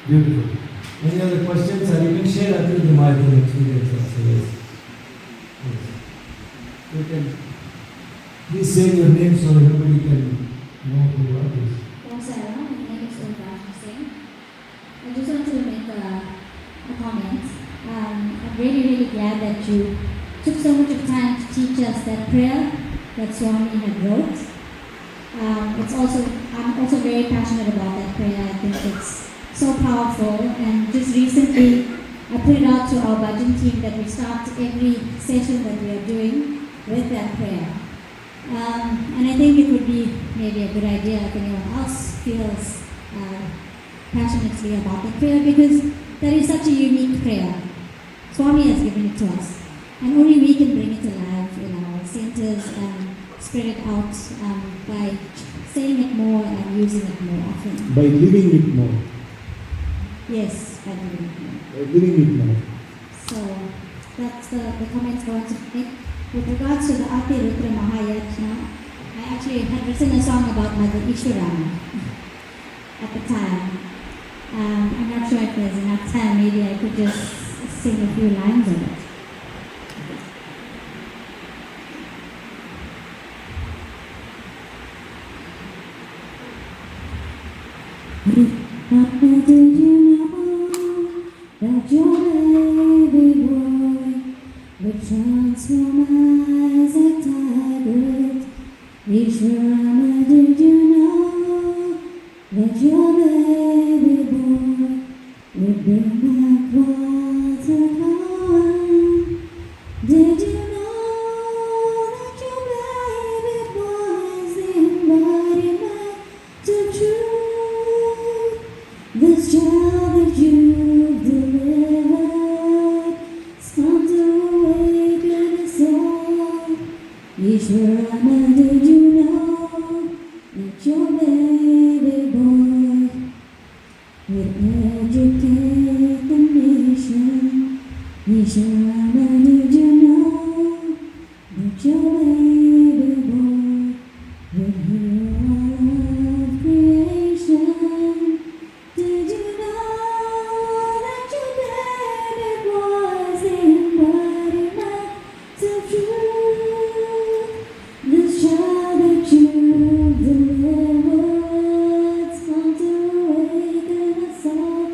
Beautiful. Any other questions? Or you can share Advaita Mahayajna experience also. Yes. You can please say your name so everybody can know who you are. Sarah, my name is Ulraj Singh. I just want to make a comment. I'm really glad that you took so much of time to teach us that prayer that Swami had wrote. I'm also very passionate about that prayer. I think it's so powerful. And just recently, I put it out to our bhajan team that we start every session that we are doing with that prayer. And I think it would be maybe a good idea if anyone else feels passionately about the prayer, because that is such a unique prayer. Swami has given it to us. and only we can bring it alive in our centers and spread it out by saying it more and using it more often. By living it more. Yes, by living it more. By living it more. So that's the comments I want to make. With regards to the Ati Rutra Mahayajna, I actually had written a song about Mother Ishwarama at the time. I'm not sure if there's enough time, maybe I could just sing a few lines of it. Papa, did you know that your baby boy would transform as a tiger? Ishwarama, did you know that your baby boy would bring back water power? Did you know that your baby boy is the embodiment of truth? This child that you've delivered has come to awaken us all. Ishwarama, did you know that your baby boy would educate the nation? Ishwarama, did you know that your baby boy would heal all of creation? Did you know that your baby boy is the embodiment of truth? This child that you've delivered has come to awaken us all.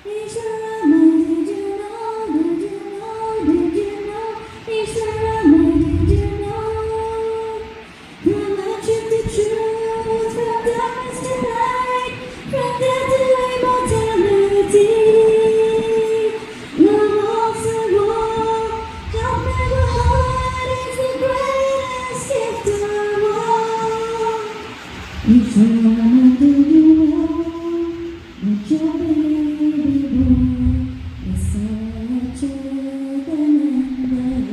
Ishwarama, did you know? Did you know? Did you know? Ishwarama, did you know? From the truth to truth, from darkness to light, from death to immortality. Love walks the wall, God never heart is the greatest gift of all. Ishwarama, did you know that your baby boy is such a remember?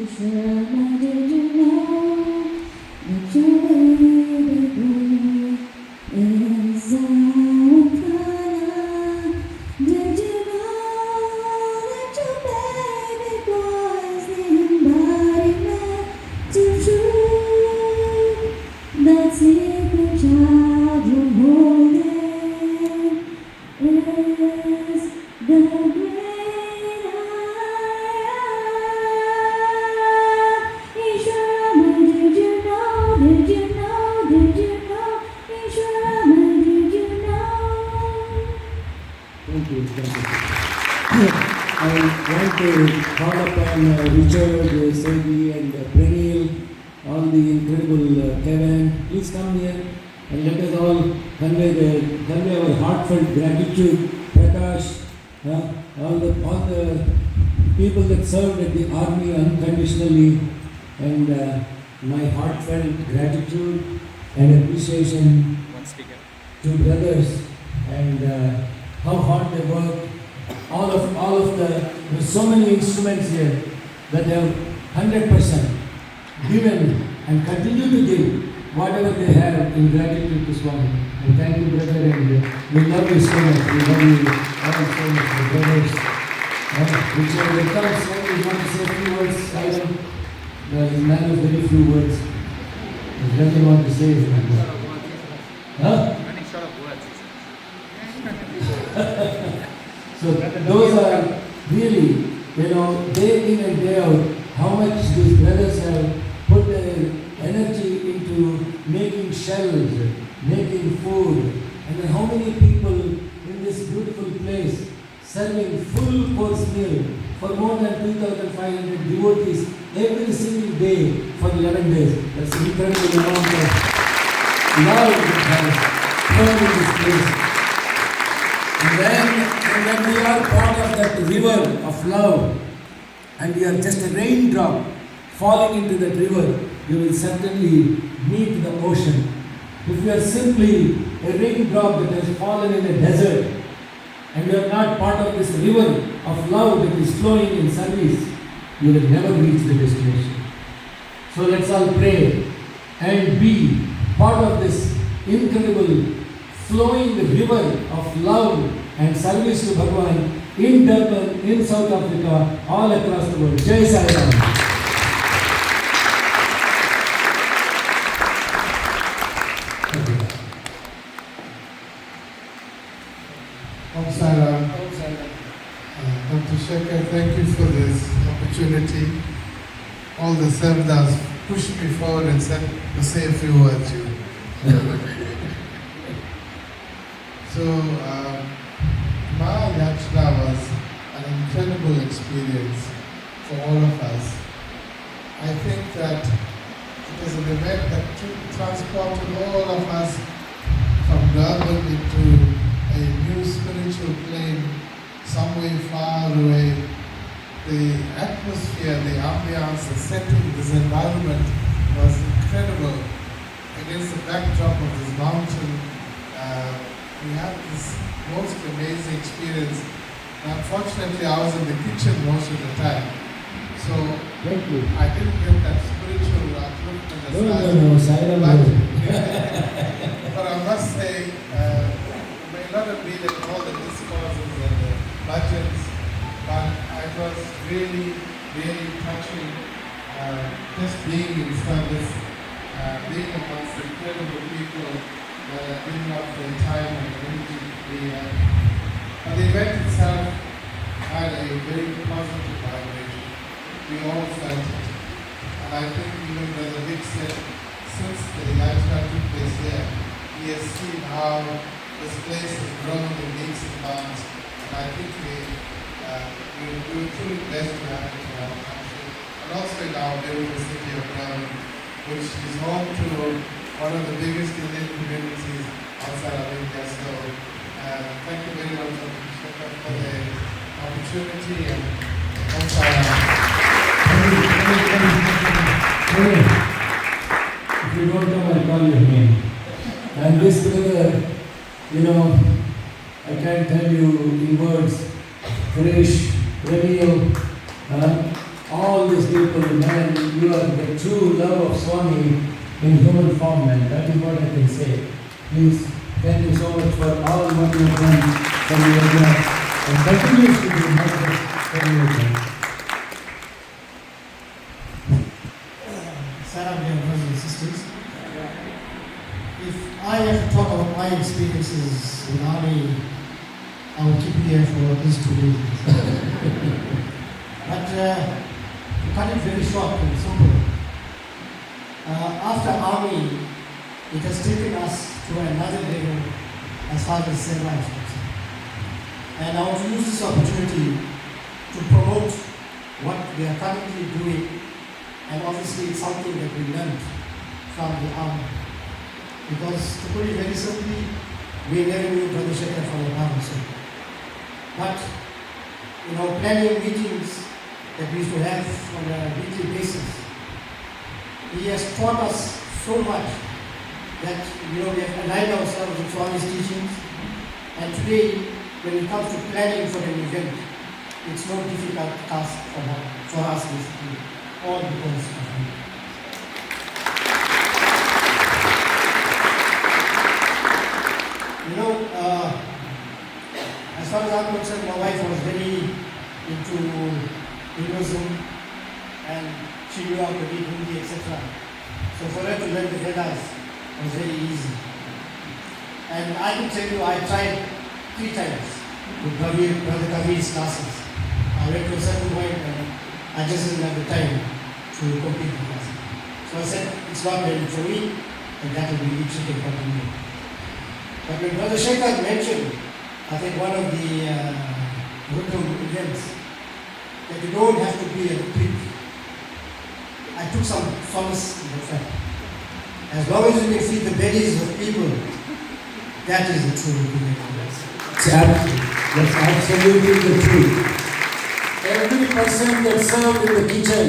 Ishwarama, did you know that your baby boy is our Prana? Did you know that your baby boy is the embodiment of truth? That secret child you're holding is the great I am. Ishwarama, did you know? Did you know? Did you know? Ishwarama, did you know? Thank you. I want to call upon Richard, Sadie, and Pranil, all the incredible KZN. Please come here and let us all convey our heartfelt gratitude. Prakash, all the people that served at the army unconditionally, and my heartfelt gratitude and appreciation to brothers and how hard they work. All of there's so many instruments here that have 100% given and continue to give whatever they have in gratitude to Swami. And thank you, brother, and we love you so much. We love you all so much, my brothers. Richard, will come, Swami, you want to say a few words? Silent. He's a man of very few words. There's nothing want to say. Huh? Running short of words. So those are really, day in and day out, how much these brothers have put their energy into making shells, making food, and then how many people in this beautiful place serving full course meal for more than 2,500 devotees every single day for 11 days. That's an incredible amount of love that has poured in this place. And when we are part of that river of love, and we are just a raindrop falling into that river, you will certainly meet the ocean. If you are simply a raindrop that has fallen in a desert, and you are not part of this river of love that is flowing in service, you will never reach the destination. So let's all pray and be part of this incredible flowing river of love and service to Bhagavan in Durban, in South Africa, all across the world. Jai Sai Ram. Om Sai Ram. Dr. Shekhar, thank you for this opportunity. All the Sevdas pushed me forward and said to say a few words to you. So, Maha Yatra was an incredible experience for all of us. I think that it was an event that transported all of us from Durban into a new spiritual plane, somewhere far away. The atmosphere, the ambiance, the setting, this environment was incredible. Against the backdrop of this mountain, we had this most amazing experience. And unfortunately, I was in the kitchen most of the time. So Thank you. I didn't get that spiritual upliftment as No, Sai Ram. but I must say, it may not have been in all the discourses and the budgets, but it was really, really touching just being in service, being amongst incredible people, giving up their time and energy to be here. But the event itself had a very positive vibration. We all felt it. And I think even Brother Vic said, since the Yatra took place here, he has seen how this place has grown in leaps and bounds. And I think we were truly blessed to have it in our country. And also in our beautiful city of Durban, which is home to one of the biggest Indian communities outside of India. So thank you very much, Dr. Shekhar, for the opportunity and If you don't come, I'll call your name. And this brother, I can't tell you in words, Krish, Renio, all these people, man, you are the true love of Swami in human form, man. That is what I can say. Please, thank you so much for all what you have done for your job and continues to do for your job. Sarah, dear brothers and sisters, if I have to talk about my experiences in army, I will keep here for at least 2 days. But to cut it very short and simple, after army, it has taken us to another level as far as cell life is concerned. And I want to use this opportunity to promote what we are currently doing, and obviously it's something that we learned from the army. Because to put it very simply, we never knew Brother Shekhar from the army. But, planning meetings that we used to have on a weekly basis, he has taught us so much that, we have aligned ourselves with all his teachings. And today, when it comes to planning for an event, it's no difficult task for us basically, all because of him. As far as I'm concerned, my wife was very into Hinduism and she knew how to read Hindi, etc. So for her to learn the Vedas was very easy. And I can tell you, I tried 3 times with Brother Kabir's classes. I went to a certain point and I just didn't have the time to complete the class. So I said, it's not meant for me, and that will be it, she can continue. But when Brother Shekhar mentioned, I think one of the Rudram events, that you don't have to be a pig. I took some solace in the fact. As long as you can feed the bellies of people, that is the true event. That's absolutely the truth. Every person that served in the kitchen,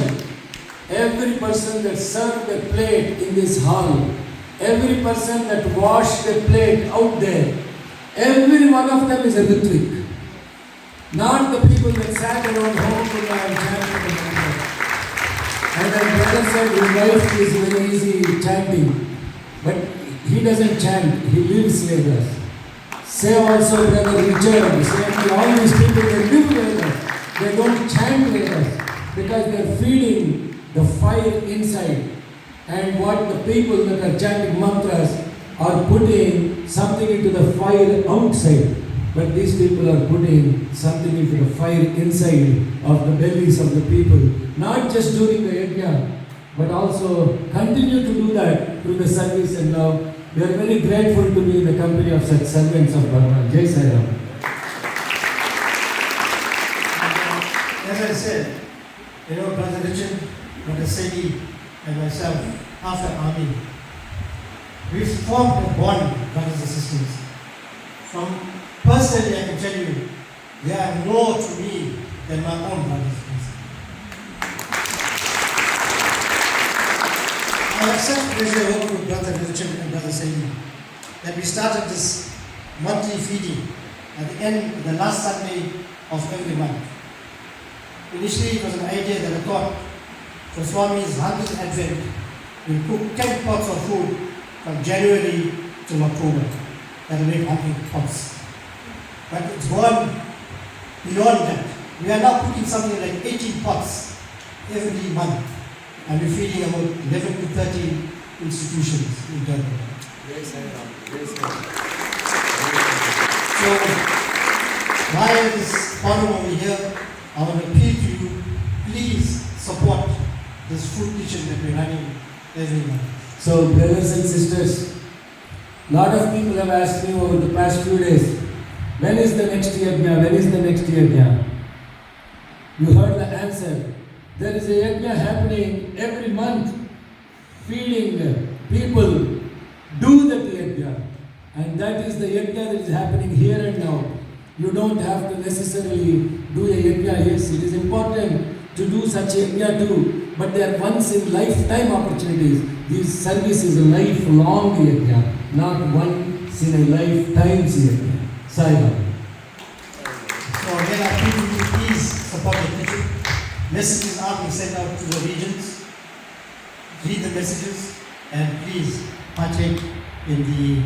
every person that served the plate in this hall, every person that washed the plate out there, every one of them is a Ritvik. Not the people that sat around home and chanted the mantra. And my brother said his wife is very easy chanting. But he doesn't chant, he lives Vedas. Say also brother Richard, say all these people they live Vedas. They don't chant Vedas because they are feeding the fire inside. And what the people that are chanting mantras are putting something into the fire outside. But these people are putting something into the fire inside of the bellies of the people. Not just during the yajna, but also continue to do that through the service and love. We are very grateful to be in the company of such servants of Bhagavan. Jai Sai Ram. As I said, Brother Richard, Brother Sedi, and myself, after army, we formed a bond, brothers and sisters. Personally, I can tell you, they are more to me than my own brothers and sisters. I have such pleasure working with Brother Richard and Brother Sedi that we started this monthly feeding at the end, the last Sunday of every month. Initially, it was an idea that I thought for Swami's 100th Advent, we'll cook 10 pots of food from January till October. That will make 100 pots. But it's gone beyond that. We are now cooking something like 18 pots every month. And we're feeding about 11 to 13 institutions in Durban. So, while this forum over here, I want to appeal to you, please support this food kitchen that we're running every month. So, brothers and sisters, lot of people have asked me over the past few days, when is the next yajna? When is the next yajna? You heard the answer. There is a yajna happening every month, feeding people. Do that yajna. And that is the yajna that is happening here and now. You don't have to necessarily do a yajna. Yes, it is important to do such yajna too. But they are once in lifetime opportunities. This service is a lifelong yajna, not once in a lifetime's yajna. Sai Ram. So again, I appeal to you, please support the kitchen. Messages are being sent out to the regions. Read the messages and please partake in the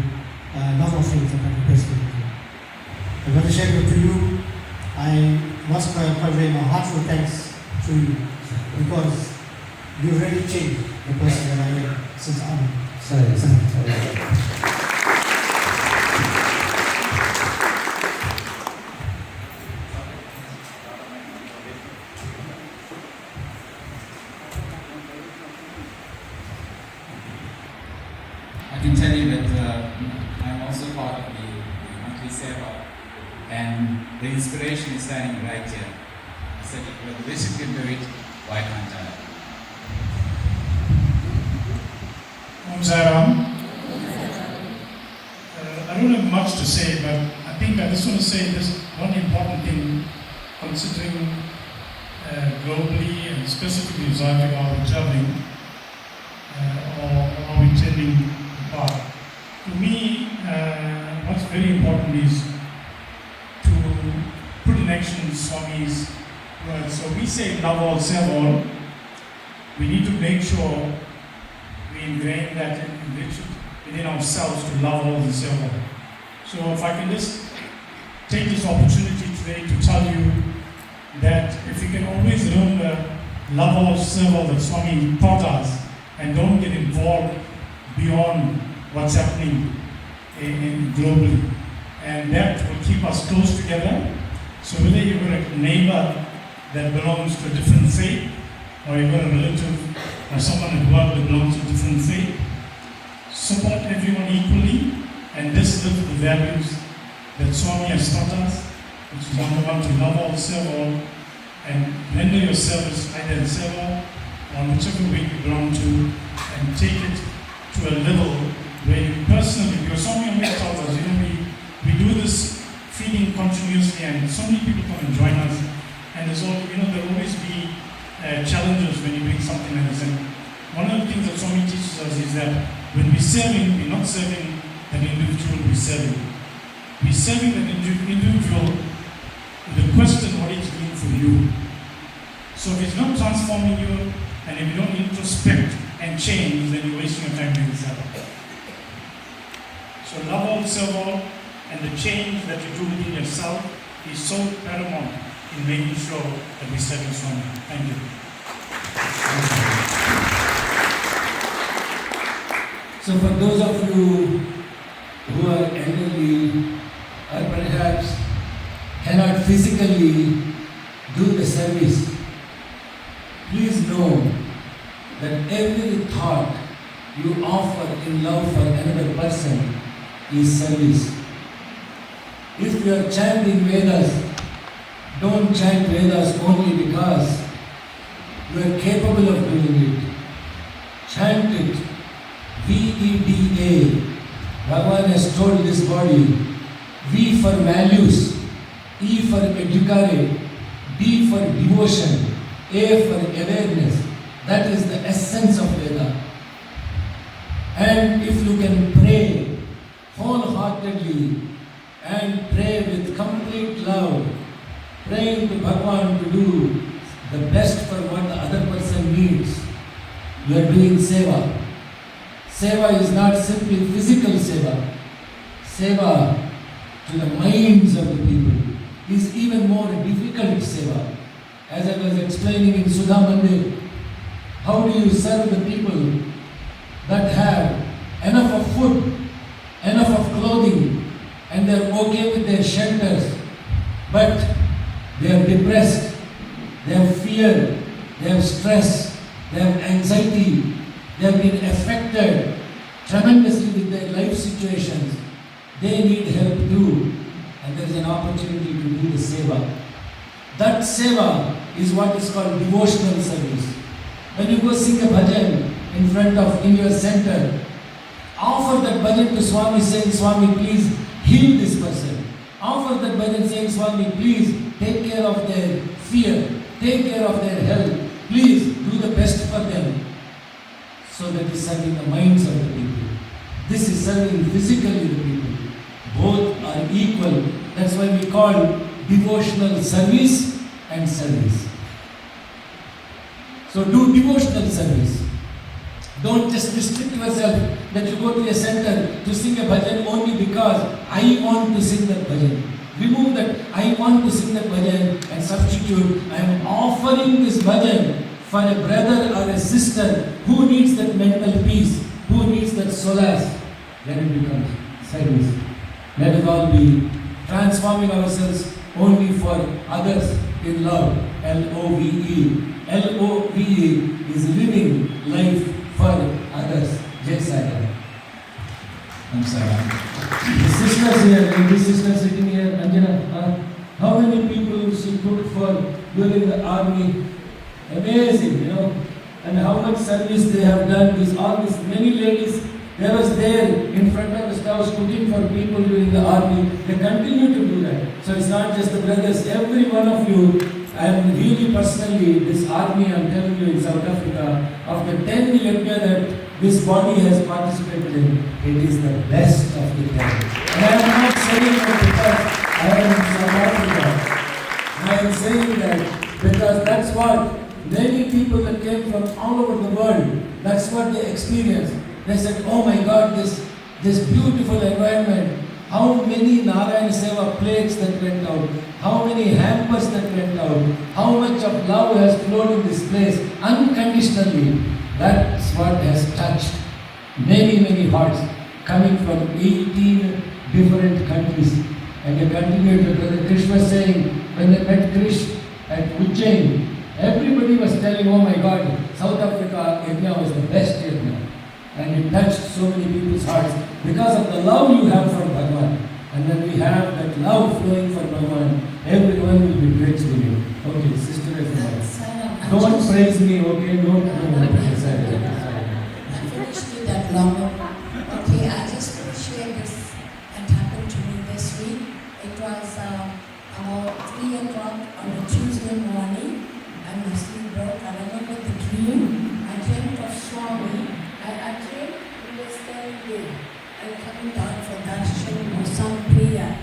love offerings that are requested. I want to share with you, I must convey my heartfelt thanks to you because you really changed the person that I am since I'm Sorry. I can tell you that I'm also part of the monthly seva, and the inspiration is standing right here. I said, well, the bishop can do it, why can't I? Om Saram. I don't have much to say, but I think I just want to say this one important thing, considering globally and specifically observing our traveling or our intending to part. To me, what's very important is to put in action Swami's words. So we say love all, serve all. We need to make sure we ingrain that and enrich it within ourselves to love all and serve all. So if I can just take this opportunity today to tell you that if you can always remember love all, serve all that Swami taught us and don't get involved beyond what's happening in globally. And that will keep us close together. So whether you've got a neighbor that belongs to a different faith, or you've got a relative or someone at work that belongs to a different faith, support everyone equally and just live the values that Swami has taught us, which is number one, to love all, serve all, and render your service either in seva or whichever way you belong to, and take it to a level where you personally, because Swami always tells us, we do this feeding continuously and so many people come and join us, and there's all, there will always be challenges when you're doing something like this. And one of the things that Swami teaches us is that when we're serving, we're not serving an individual, we're serving. We're serving an individual with the question what it's doing for you. So if it's not transforming you And if you don't introspect and change, then you're wasting your time doing seva. So love all, serve all, and the change that you do within yourself is so paramount in making sure that we serve Swami. Thank you. So for those of you who are elderly or perhaps cannot physically do the service, please know that every thought you offer in love for another person is service. If you are chanting Vedas, don't chant Vedas only because you are capable of doing it. Chant it. VEDA. Bhagavan has told this body. V for values, E for educare, D for devotion, A for awareness. That is the essence of Veda. And if you can pray wholeheartedly and pray with complete love, praying to Bhagavan to do the best for what the other person needs, you are doing seva. Seva is not simply physical seva. Seva to the minds of the people is even more difficult seva. As I was explaining in Sudha Mandir, how do you serve the people that have enough of food, enough of clothing, and they are okay with their shelters, but they are depressed, they have fear, they have stress, they have anxiety, they have been affected tremendously with their life situations. They need help too, and there is an opportunity to do the seva. That seva is what is called devotional service. When you go sing a bhajan in your center, offer that bhajan to Swami saying, Swami, please heal this person. Offer that bhajan saying, Swami, please take care of their fear, take care of their health, please do the best for them. So that is serving the minds of the people. This is serving physically the people. Both are equal. That's why we call devotional service and service. So do devotional service. Don't just restrict yourself that you go to a center to sing a bhajan only because I want to sing that bhajan. Remove that I want to sing that bhajan and substitute I am offering this bhajan for a brother or a sister who needs that mental peace, who needs that solace. Then it becomes service. Let us all be transforming ourselves only for others in love. L-O-V-E. L-O-V-E is living life for others. Jai Sai Ram. I'm sorry. The sisters here, lady sister sitting here, Anjana, how many people she cooked for during the army? Amazing, you know. And how much service they have done. All these many ladies, they was there in front of the stove cooking for people during the army. They continue to do that. So it's not just the brothers, every one of you. And really personally, this army, I'm telling you, in South Africa, after 10 millennia that this body has participated in, it is the best of the best. And I am not saying that because I am in South Africa. I am saying that because that's what many people that came from all over the world, that's what they experienced. They said, oh my God, this beautiful environment, how many Narayana Seva plates that went out, how many hampers that went out, how much of love has flowed in this place unconditionally. That's what has touched many, many hearts coming from 18 different countries. And they continued, Brother Krish was saying, when they met Krish at Ujjain, everybody was telling, oh my God, South Africa, India was the best India. And it touched so many people's hearts because of the love you have for Bhagavan. And when we have that love flowing for Bhagavan, everyone will be grateful to you. Okay, sister, don't praise me, okay? Don't. I finished with that long. Okay, I just want to share this that happened to me this week. It was about 3 o'clock on a Tuesday morning. And my sleep broke. I remember the dream. I dreamt of Swami. I dreamt he was standing there and coming down for darshan or some prayer.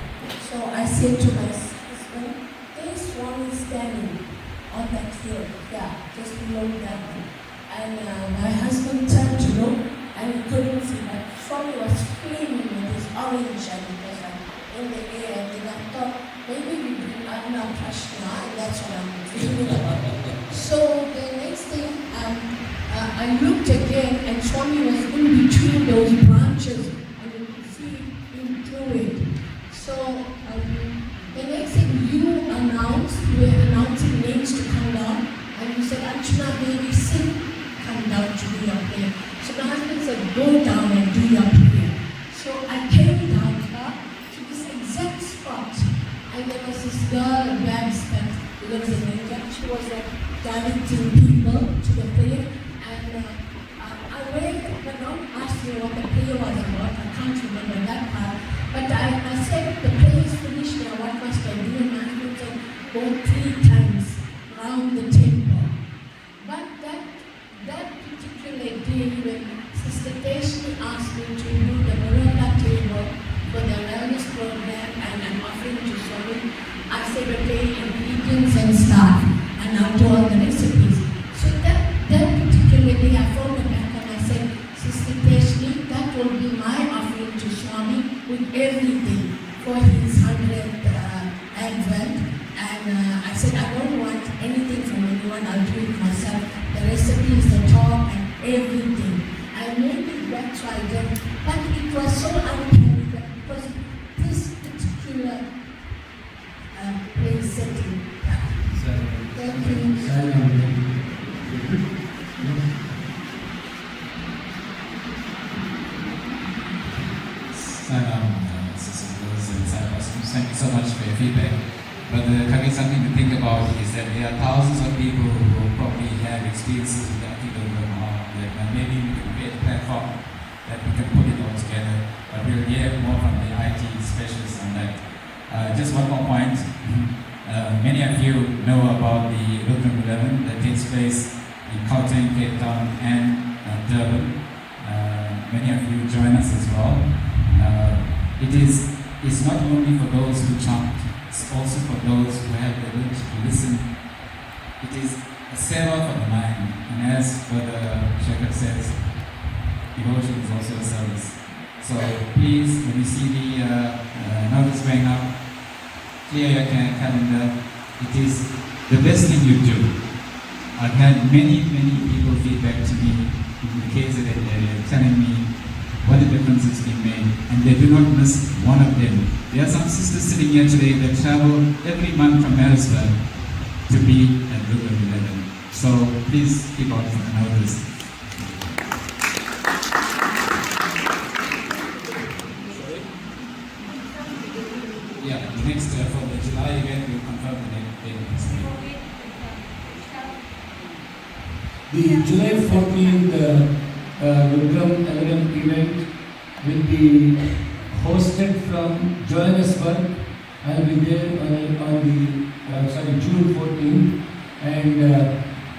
So I said to my husband, there is Swami standing on that hill, yeah, just below that one. and my husband turned to look and he couldn't see, but Swami was flaming with his orange and it was like in the air, and then I thought maybe we bring Aruna Prashna, and that's what I'm dreaming about. So the next thing, I looked again and Swami was in between those branches and you could see him through it. So the next thing you announced, you were announcing names to come down, and you said, Archana, baby, sing, come down to do your prayer. So my husband said, go down and do your prayer. So I came down to this exact spot, and there was this girl, a bad spent, who lives in India. She was directing people to the prayer, and I went down, asked her what the prayer was about. I can't remember that part, but I said, the prayer is finished now, what must I do? And my husband said, go 3 times around the temple. But that particular day when Sister Teshni asked me to do the Murata table for the wellness program and an offering to Swami, I said, okay, ingredients and stuff, and I'll do all the recipes. So that particular day I phoned her back and I said, Sister Teshni, that will be my offering to Swami with everything for his 100th advent. And I said, I don't want anything from anyone, I'll do it myself. The recipes, the talk, and everything. And maybe that's why I did. But it was so uncanny because this particular place setting. Thank you. Thank you so much for your feedback. But something to think about is that there are thousands of people who probably have experiences with Atilogram, that maybe we can create a platform that we can put it all together. But we'll hear more from the IT specialists on that. Just one more point. Many of you know about the Rukram 11 that takes place in Gauteng, Cape Town, and Durban. Many of you join us as well. It's not only for those who chant, it's also for those who have the ability to listen. It is a seva for the mind, and as Brother Shekhar says, devotion is also a service. So please, when you see the notice going up, clear your calendar. It is the best thing you do. I've had many people feedback to me in the KZN area telling me what the difference has been made, and they do not miss one of them. There are some sisters sitting here today that travel every month from Harrisburg to be at Rukram 11. So please keep out for the notice. Yeah, the next for the July event, we'll confirm the date next week. The July 14th Rukram 11 event will be hosted from Johannesburg. I'll be there on June 14th, and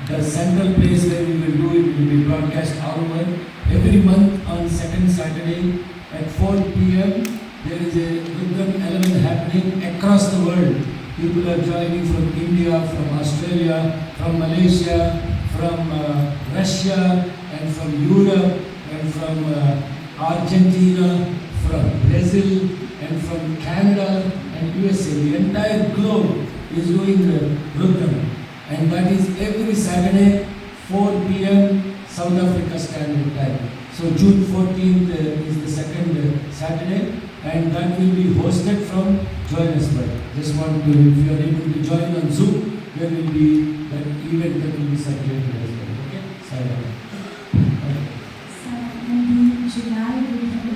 the central place where we will do it will be broadcast all over. Every month on second Saturday at 4 p.m. there is a Rukram 11 happening across the world. People are joining from India, from Australia, from Malaysia, from Russia, and from Europe, and from Argentina, from Brazil, and from Canada and USA. The entire globe is doing the Rukram, and that is every Saturday, 4 p.m. South Africa Standard Time. So June 14th is the second Saturday, and that will be hosted from Johannesburg. Just want to, if you are able to join on Zoom, there will be that event that will be circulated as well. Okay? Sorry. So in July, we have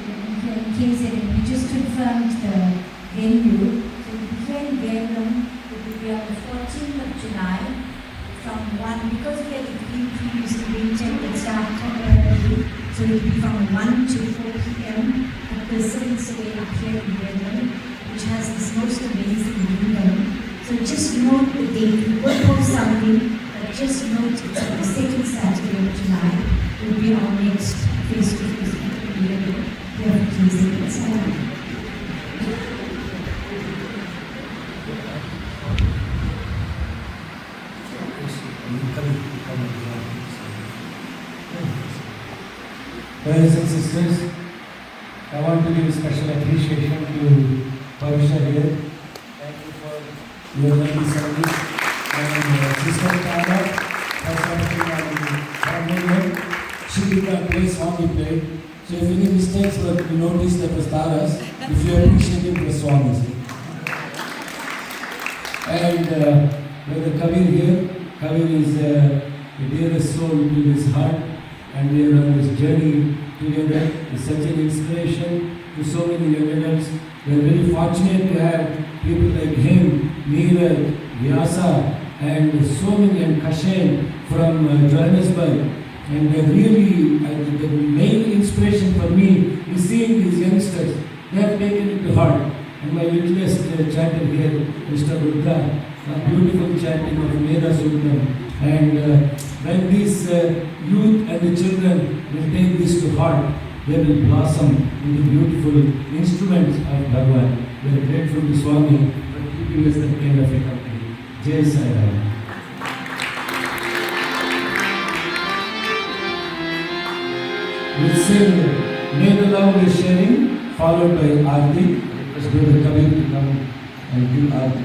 in KZN, we just confirmed the venue. So the venue will be on the 14th of July from 1, because we had agreed previously being 10 and start early, so it will be from 1 to 4 p.m. at the Civil Surveyor here in Vietnam, which has this most amazing window. So just note the date. We will post something, but just note it's on the second Saturday of July. It will be our next face-to-face meeting here at KZN. Brothers and sisters, I want to give special appreciation to Parusha here. Thank you for your lovely service. And Sister Tara, for something on the movement. She did not play song, he played. So if any mistakes were to notice, that was Tara's. If you appreciate it, the song is it. And Brother Kabir here, Kabir is the dearest soul to his heart, and we are on this journey together. It's such an inspiration to so many young adults. We are very fortunate to have people like him, Neeraj, Vyasa, and so many, and Kashen from Johannesburg. And really, the main inspiration for me is seeing these youngsters. They have taken it to heart. And my littlest chanter here, Mr. Buddha, a beautiful chanting of Vedas. And when these youth and the children will take this to heart, they will blossom into beautiful instruments of Bhagavan. We are grateful to Swami for keeping us that kind of a company. Jai Sai Ram. We'll sing May the Love is Sharing, followed by Aarti. Let's go to Kabir to come and give Aarti.